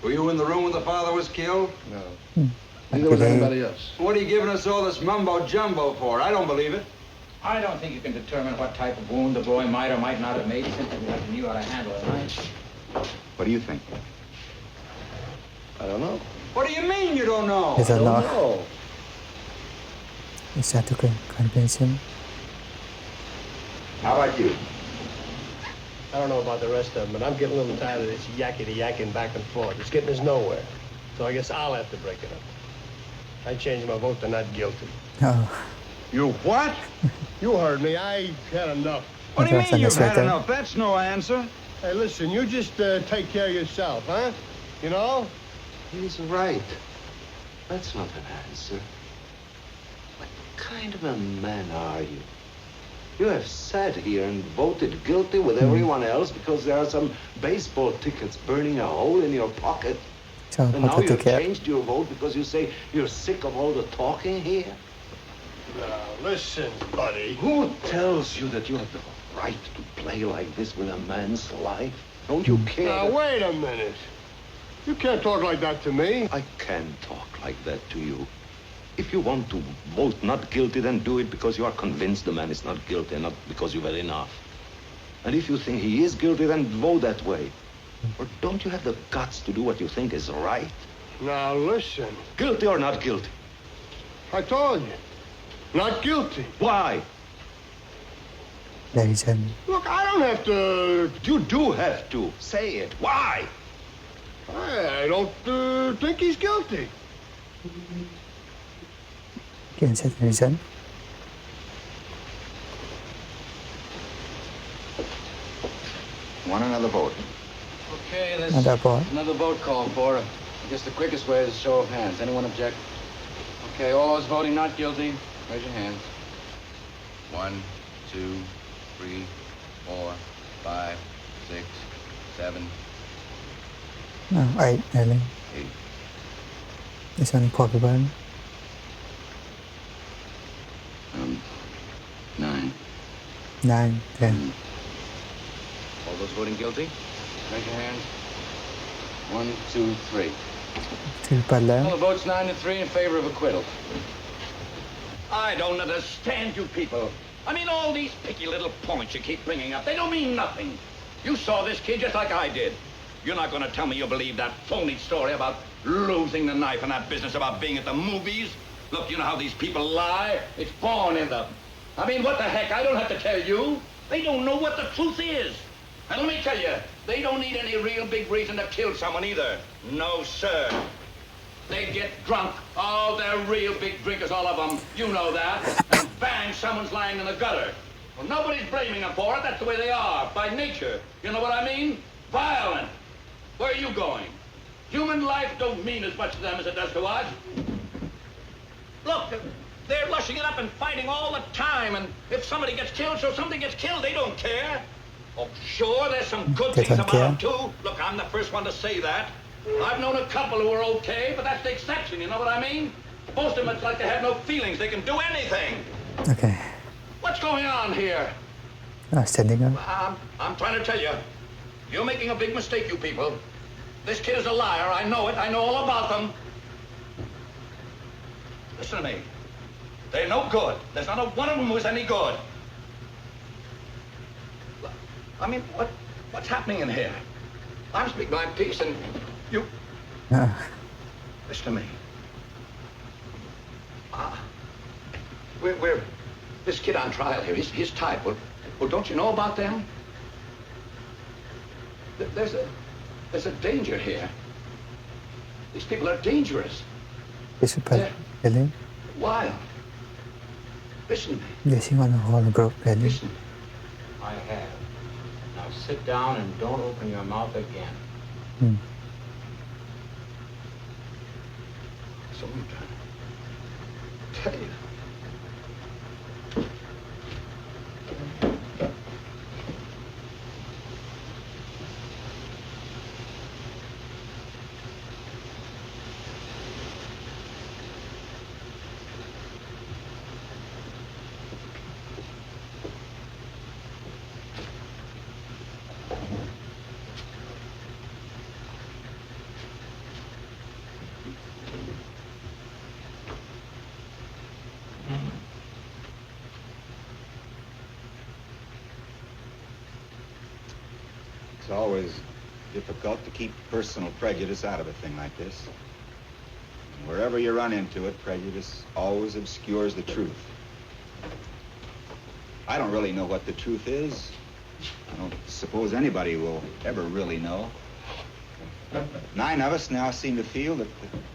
Were you in the room when the father was killed? No. Neither was anybody else. What are you giving us all this mumbo-jumbo for? I don't believe it. I don't think you can determine what type of wound the boy might or might not have made simply because he knew how to handle a knife. What do you think? I don't know. What do you mean you don't know? He don't know. No. He tried to convince him. How about you? I don't know about the rest of them, but I'm getting a little tired of this yakety-yakking back and forth. It's getting us nowhere. So I guess I'll have to break it up. I changed my vote to not guilty. Oh. You what? You heard me. I had enough. What do you mean you've had enough? That's no answer. Hey, listen, you just take care of yourself, huh? You know? He's right. That's not an answer. What kind of a man are you? You have sat here and voted guilty with everyone else because there are some baseball tickets burning a hole in your pocket. And now you've changed your vote because you say you're sick of all the talking here? Now, listen, buddy. Who tells you that you have the right to play like this with a man's life? Don't you care? Now, wait a minute. You can't talk like that to me. I can talk like that to you. If you want to vote not guilty, then do it because you are convinced the man is not guilty, not because you've had enough. And if you think he is guilty, then vote that way. Or don't you have the guts to do what you think is right? Now, listen. Guilty or not guilty? I told you. Not guilty. Why? Reason. Look, I don't have to... You do have to. Say it. Why? I don't think he's guilty. Again, set reason. Want another vote? Okay, there's Another vote. another vote called for. I guess the quickest way is a show of hands. Anyone object? Okay, all those voting not guilty, raise your hands. 1, 2, 3, 4, 5, 6, 7. No, 8 nearly. 8. It's only possible. 9. 9, 10. All those voting guilty, raise your hands. 1, 2, 3. 2 pa lang. Well, the vote's 9-3 in favor of acquittal. I don't understand you people. I mean, all these picky little points you keep bringing up, they don't mean nothing. You saw this kid just like I did. You're not going to tell me you believe that phony story about losing the knife and that business about being at the movies? Look, you know how these people lie? It's born in them. I mean, what the heck? I don't have to tell you. They don't know what the truth is. And let me tell you, they don't need any real big reason to kill someone either. No, sir. They get drunk. Oh, they're real big drinkers, all of them. You know that. And bang, someone's lying in the gutter. Well, nobody's blaming them for it. That's the way they are, by nature. You know what I mean? Violent. Where are you going? Human life don't mean as much to them as it does to us. Look, they're lushing it up and fighting all the time. And if somebody gets killed, so somebody gets killed, they don't care. Oh, sure, there's some good things about them, too. Look, I'm the first one to say that. I've known a couple who were okay, but that's the exception, you know what I mean? Most of them, it's like they have no feelings. They can do anything. Okay. What's going on here? Standing up. I'm trying to tell you. You're making a big mistake, you people. This kid is a liar. I know it. I know all about them. Listen to me. They're no good. There's not a one of them who's any good. I mean, what's happening in here? I'm speaking my piece, and you... Listen to me. We're this kid on trial here. He's his type. Well, don't you know about them? There's a danger here. These people are dangerous. Really? Wild. Listen to me. Yes, you want to hold the group, really? Listen. I have. Now sit down and don't open your mouth again. So I'm trying to tell you. It's always difficult to keep personal prejudice out of a thing like this. Wherever you run into it, prejudice always obscures the truth. I don't really know what the truth is. I don't suppose anybody will ever really know. 9 of us now seem to feel that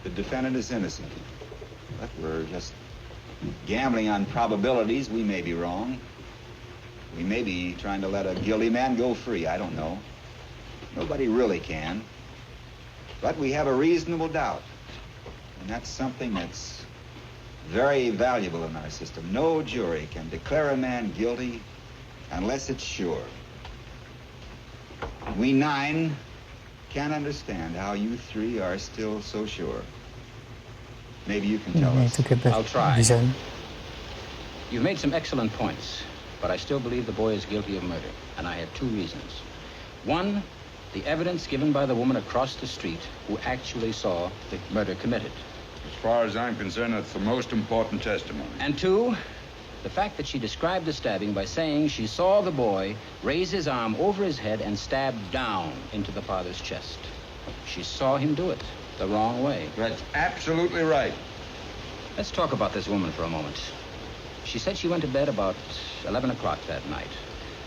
the defendant is innocent. But we're just gambling on probabilities. We may be wrong. We may be trying to let a guilty man go free. I don't know. Nobody really can. But we have a reasonable doubt. And that's something that's very valuable in our system. No jury can declare a man guilty unless it's sure. We 9 can't understand how you 3 are still so sure. Maybe you can tell us. I'll try. You've made some excellent points, but I still believe the boy is guilty of murder, and I have 2 reasons. One, the evidence given by the woman across the street who actually saw the murder committed. As far as I'm concerned, that's the most important testimony. And 2, the fact that she described the stabbing by saying she saw the boy raise his arm over his head and stab down into the father's chest. She saw him do it the wrong way. That's absolutely right. Let's talk about this woman for a moment. She said she went to bed about 11 o'clock that night.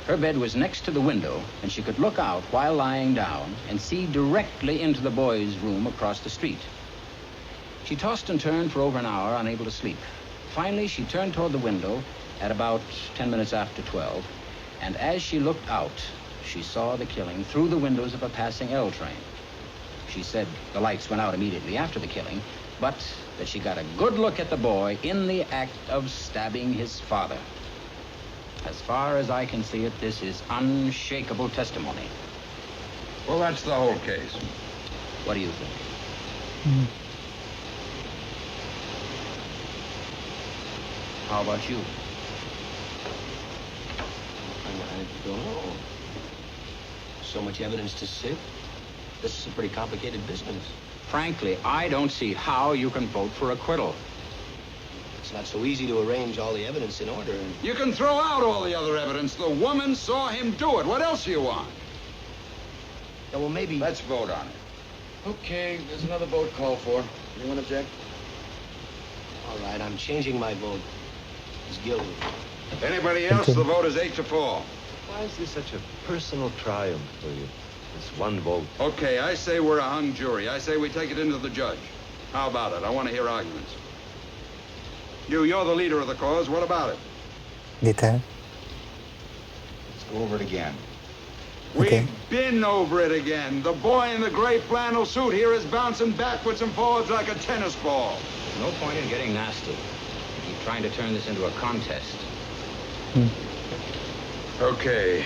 Her bed was next to the window, and she could look out while lying down and see directly into the boy's room across the street. She tossed and turned for over an hour, unable to sleep. Finally, she turned toward the window at about 10 minutes after 12, and as she looked out, she saw the killing through the windows of a passing L train. She said the lights went out immediately after the killing, but that she got a good look at the boy in the act of stabbing his father. As far as I can see it, this is unshakable testimony. Well, that's the whole case. What do you think? How about you? I don't know. So much evidence to sift. This is a pretty complicated business. Frankly, I don't see how you can vote for acquittal. It's not so easy to arrange all the evidence in order. You can throw out all the other evidence. The woman saw him do it. What else do you want? Yeah, well, maybe... Let's vote on it. Okay, there's another vote called for. Anyone object? All right, I'm changing my vote. He's guilty. Anybody else? The vote is 8-4. Why is this such a personal triumph for you? This one vote. Okay, I say we're a hung jury. I say we take it into the judge. How about it? I want to hear arguments. You're the leader of the cause. What about it? Later. Let's go over it again. Okay. We've been over it again. The boy in the gray flannel suit here is bouncing backwards and forwards like a tennis ball. There's no point in getting nasty. Keep trying to turn this into a contest. Okay.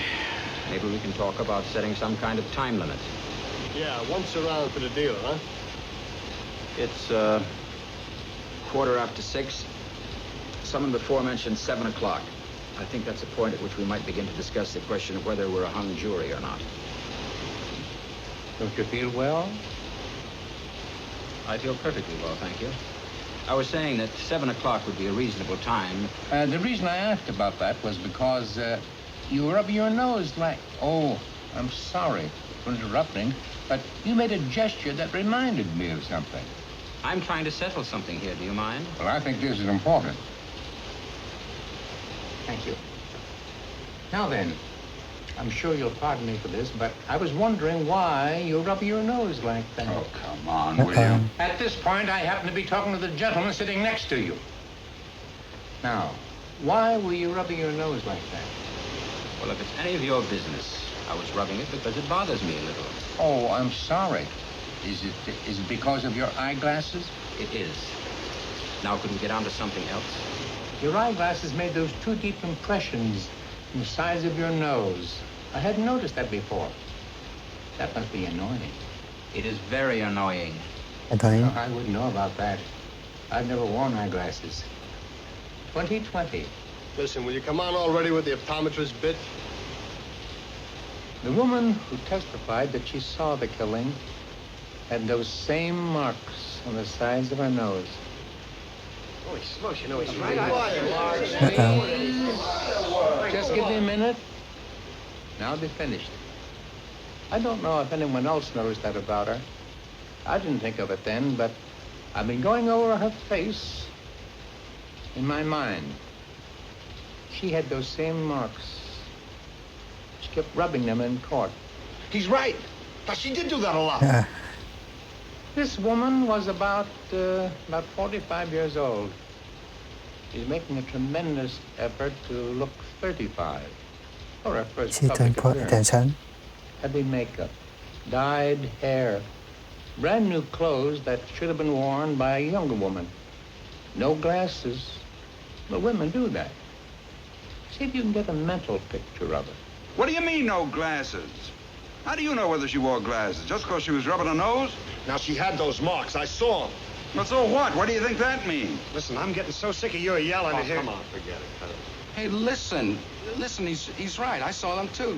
Maybe we can talk about setting some kind of time limit. Yeah, once around for the deal, huh? It's 6:15. Someone before mentioned 7 o'clock. I think that's a point at which we might begin to discuss the question of whether we're a hung jury or not. Don't you feel well? I feel perfectly well, thank you. I was saying that 7 o'clock would be a reasonable time. The reason I asked about that was because you were rubbing your nose like... Oh, I'm sorry for interrupting, but you made a gesture that reminded me of something. I'm trying to settle something here. Do you mind? Well, I think this is important. Thank you. Now then, I'm sure you'll pardon me for this, but I was wondering why you're rubbing your nose like that. Oh, come on, will you? At this point, I happen to be talking to the gentleman sitting next to you. Now, why were you rubbing your nose like that? Well, if it's any of your business, I was rubbing it because it bothers me a little. Oh, I'm sorry. Is it because of your eyeglasses? It is. Now, could we get on to something else? Your eyeglasses made those 2 deep impressions in the sides of your nose. I hadn't noticed that before. That must be annoying. It is very annoying. Annoying? I wouldn't know about that. I've never worn eyeglasses. 20/20. Listen, will you come on already with the optometrist bit? The woman who testified that she saw the killing had those same marks on the sides of her nose. Holy smokes, you know it's right. Just give me a minute. Now I'll be finished. I don't know if anyone else noticed that about her. I didn't think of it then, but I've been going over her face in my mind. She had those same marks. She kept rubbing them in court. He's right. Now, she did do that a lot. This woman was about 45 years old. She's making a tremendous effort to look 35 for her first She turned public appearance. attention. Heavy makeup, dyed hair, brand new clothes that should have been worn by a younger woman. No glasses, but women do that. See if you can get a mental picture of it. What do you mean, no glasses? How do you know whether she wore glasses? Just because she was rubbing her nose? Now, she had those marks. I saw them. Well, so what? What do you think that means? Listen, I'm getting so sick of your yelling Oh, here. come on, forget it. Cut it. Hey, listen, he's right. I saw them too.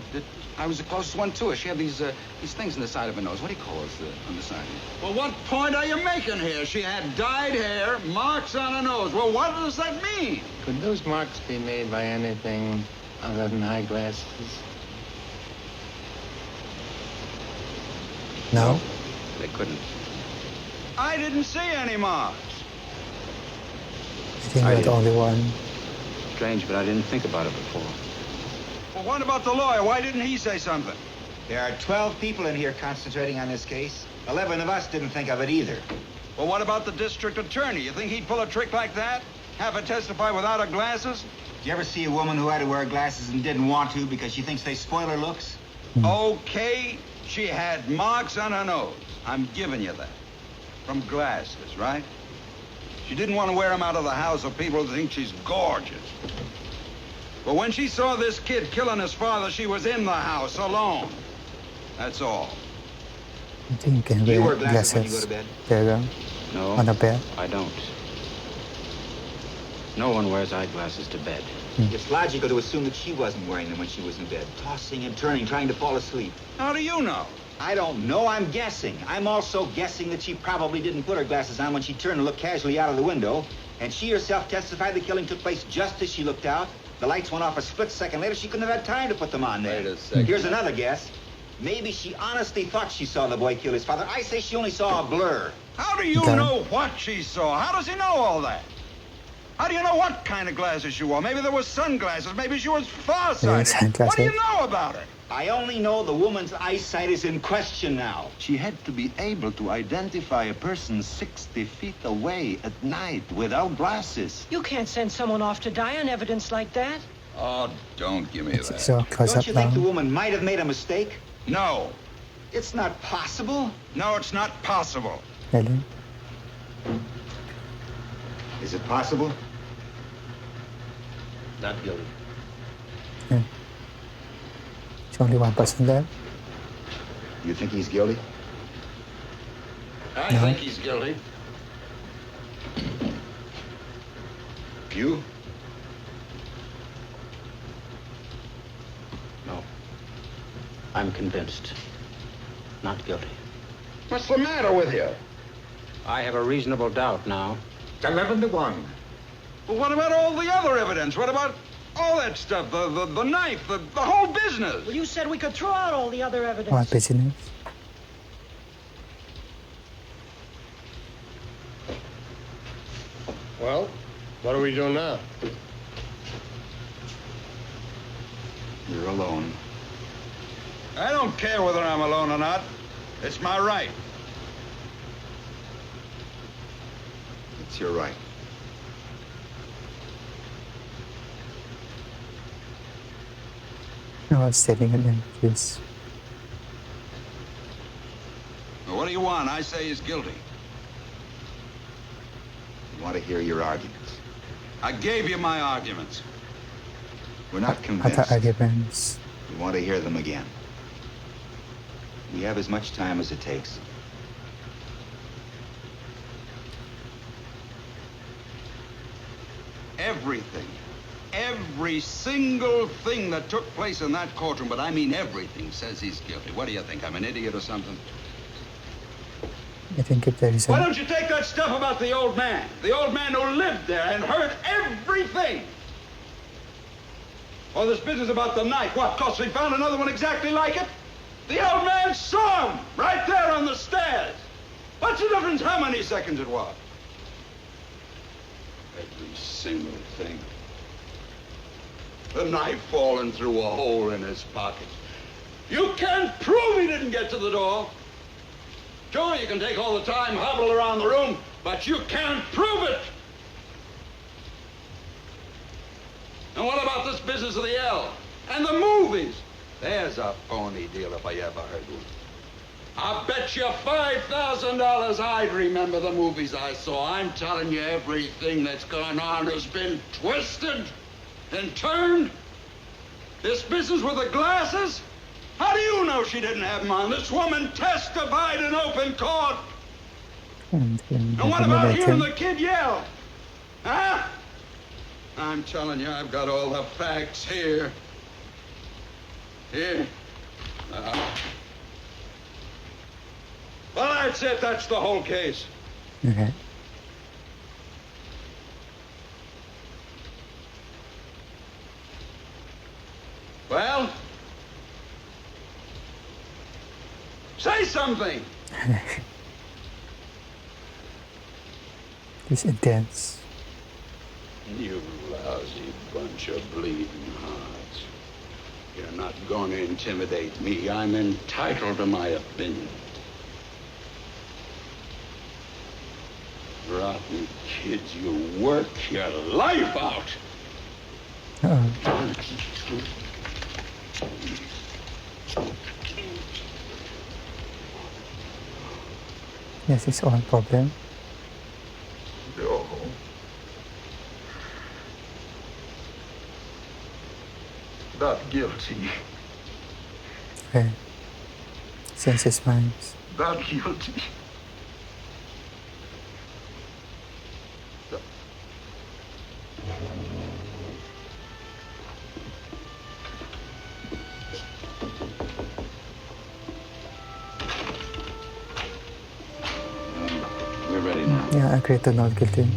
I was the closest one to her. She had these things in the side of her nose. What do you call those on the side? Well, what point are you making here? She had dyed hair, marks on her nose. Well, what does that mean? Could those marks be made by anything other than eyeglasses? No. They couldn't. I didn't see any marks. I think you're the only one. Strange, but I didn't think about it before. Well, what about the lawyer? Why didn't he say something? There are 12 people in here concentrating on this case. 11 of us didn't think of it either. Well, what about the district attorney? You think he'd pull a trick like that? Have her testify without her glasses? Did you ever see a woman who had to wear glasses and didn't want to because she thinks they spoil her looks? Okay, she had marks on her nose. I'm giving you that. From glasses, right? She didn't want to wear them out of the house so people would think she's gorgeous. But when she saw this kid killing his father, she was in the house alone. That's all. I think you can Do you wear wear glasses when you go glasses. to bed? There you go. No, On the bed. I don't. No one wears eyeglasses to bed. It's logical to assume that she wasn't wearing them when she was in bed, tossing and turning, trying to fall asleep. How do you know? I don't know. I'm guessing. I'm also guessing that she probably didn't put her glasses on when she turned and looked casually out of the window. And she herself testified the killing took place just as she looked out. The lights went off a split second later. She couldn't have had time to put them on there. Wait a second. Here's another guess. Maybe she honestly thought she saw the boy kill his father. I say she only saw a blur. How do you know what she saw? How does he know all that? How do you know what kind of glasses she wore? Maybe there were sunglasses. Maybe she was farsighted. What do you know about her? I only know the woman's eyesight is in question now. She had to be able to identify a person 60 feet away at night without glasses. You can't send someone off to die on evidence like that. Oh, don't give me that. So close Don't up you think the now. woman might have made a mistake? No. It's not possible. No, it's not possible. Really? Is it possible? Not guilty. Yeah. There's only one person there. You think he's guilty? I think he's guilty. You? No. I'm convinced. Not guilty. What's the matter with you? I have a reasonable doubt now. 11-1. Well, what about all the other evidence? What about all that stuff? The knife, the whole business? Well, you said we could throw out all the other evidence. What business? Well, what do we do now? You're alone. I don't care whether I'm alone or not. It's my right. It's your right. I was stating it then, please. Well, what do you want? I say he's guilty. You want to hear your arguments. I gave you my arguments. We're not Other convinced. arguments. We want to hear them again. We have as much time as it takes. Everything. Every single thing that took place in that courtroom, but I mean everything, says he's guilty. What do you think? I'm an idiot or something? I think if there is Why a... don't you take that stuff about the old man who lived there and heard everything? Or this business about the knife. What, because we found another one exactly like it? The old man saw him right there on the stairs. What's the difference how many seconds it was? single thing. The knife falling through a hole in his pocket. You can't prove he didn't get to the door. Sure, you can take all the time, hobble around the room, but you can't prove it. And what about this business of the L? And the movies? There's a phony deal if I ever heard one. I bet you $5,000 I'd remember the movies I saw. I'm telling you, everything that's gone on has been twisted and turned. This business with the glasses? How do you know she didn't have them on? This woman testified in open court. And what about hearing the kid yell? Huh? I'm telling you, I've got all the facts here. Here. Well, that's it. That's the whole case. Okay. Well? Say something. It's intense. You lousy bunch of bleeding hearts. You're not going to intimidate me. I'm entitled to my opinion. Rotten kids, you work your life out. Yes, it's all problem. No. Not guilty. Okay. Sense his minds. Not guilty. We're ready now. Yeah, I agree to not guilty.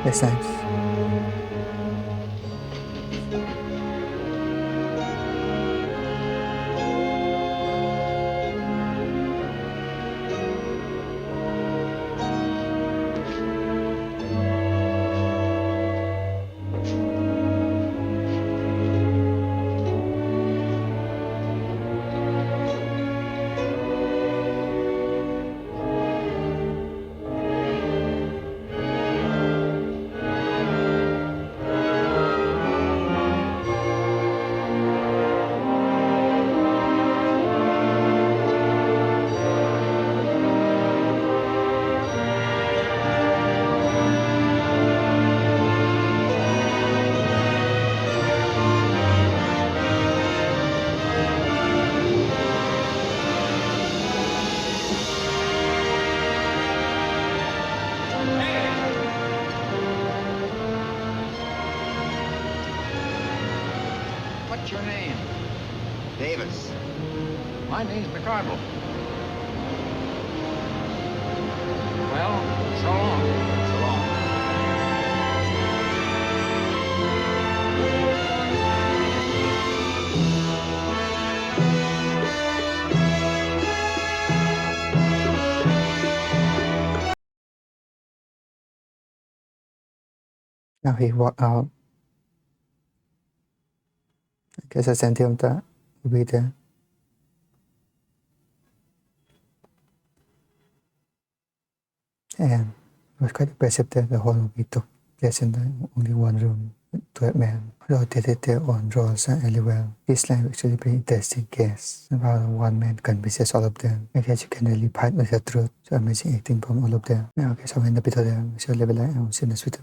That's nice. What's your name? Davis. My name's McCardle. Well, so long. So long. Now he walked out. I guess I sent him to be there. And it was quite impressive that the whole movie took place in the only one room to that man. rotated their own roles really well. This line actually pretty interesting case about one man convinces all of them. I guess you can really fight with the truth. So amazing acting from all of them. Okay, so in the bit of them, so level I am seeing this with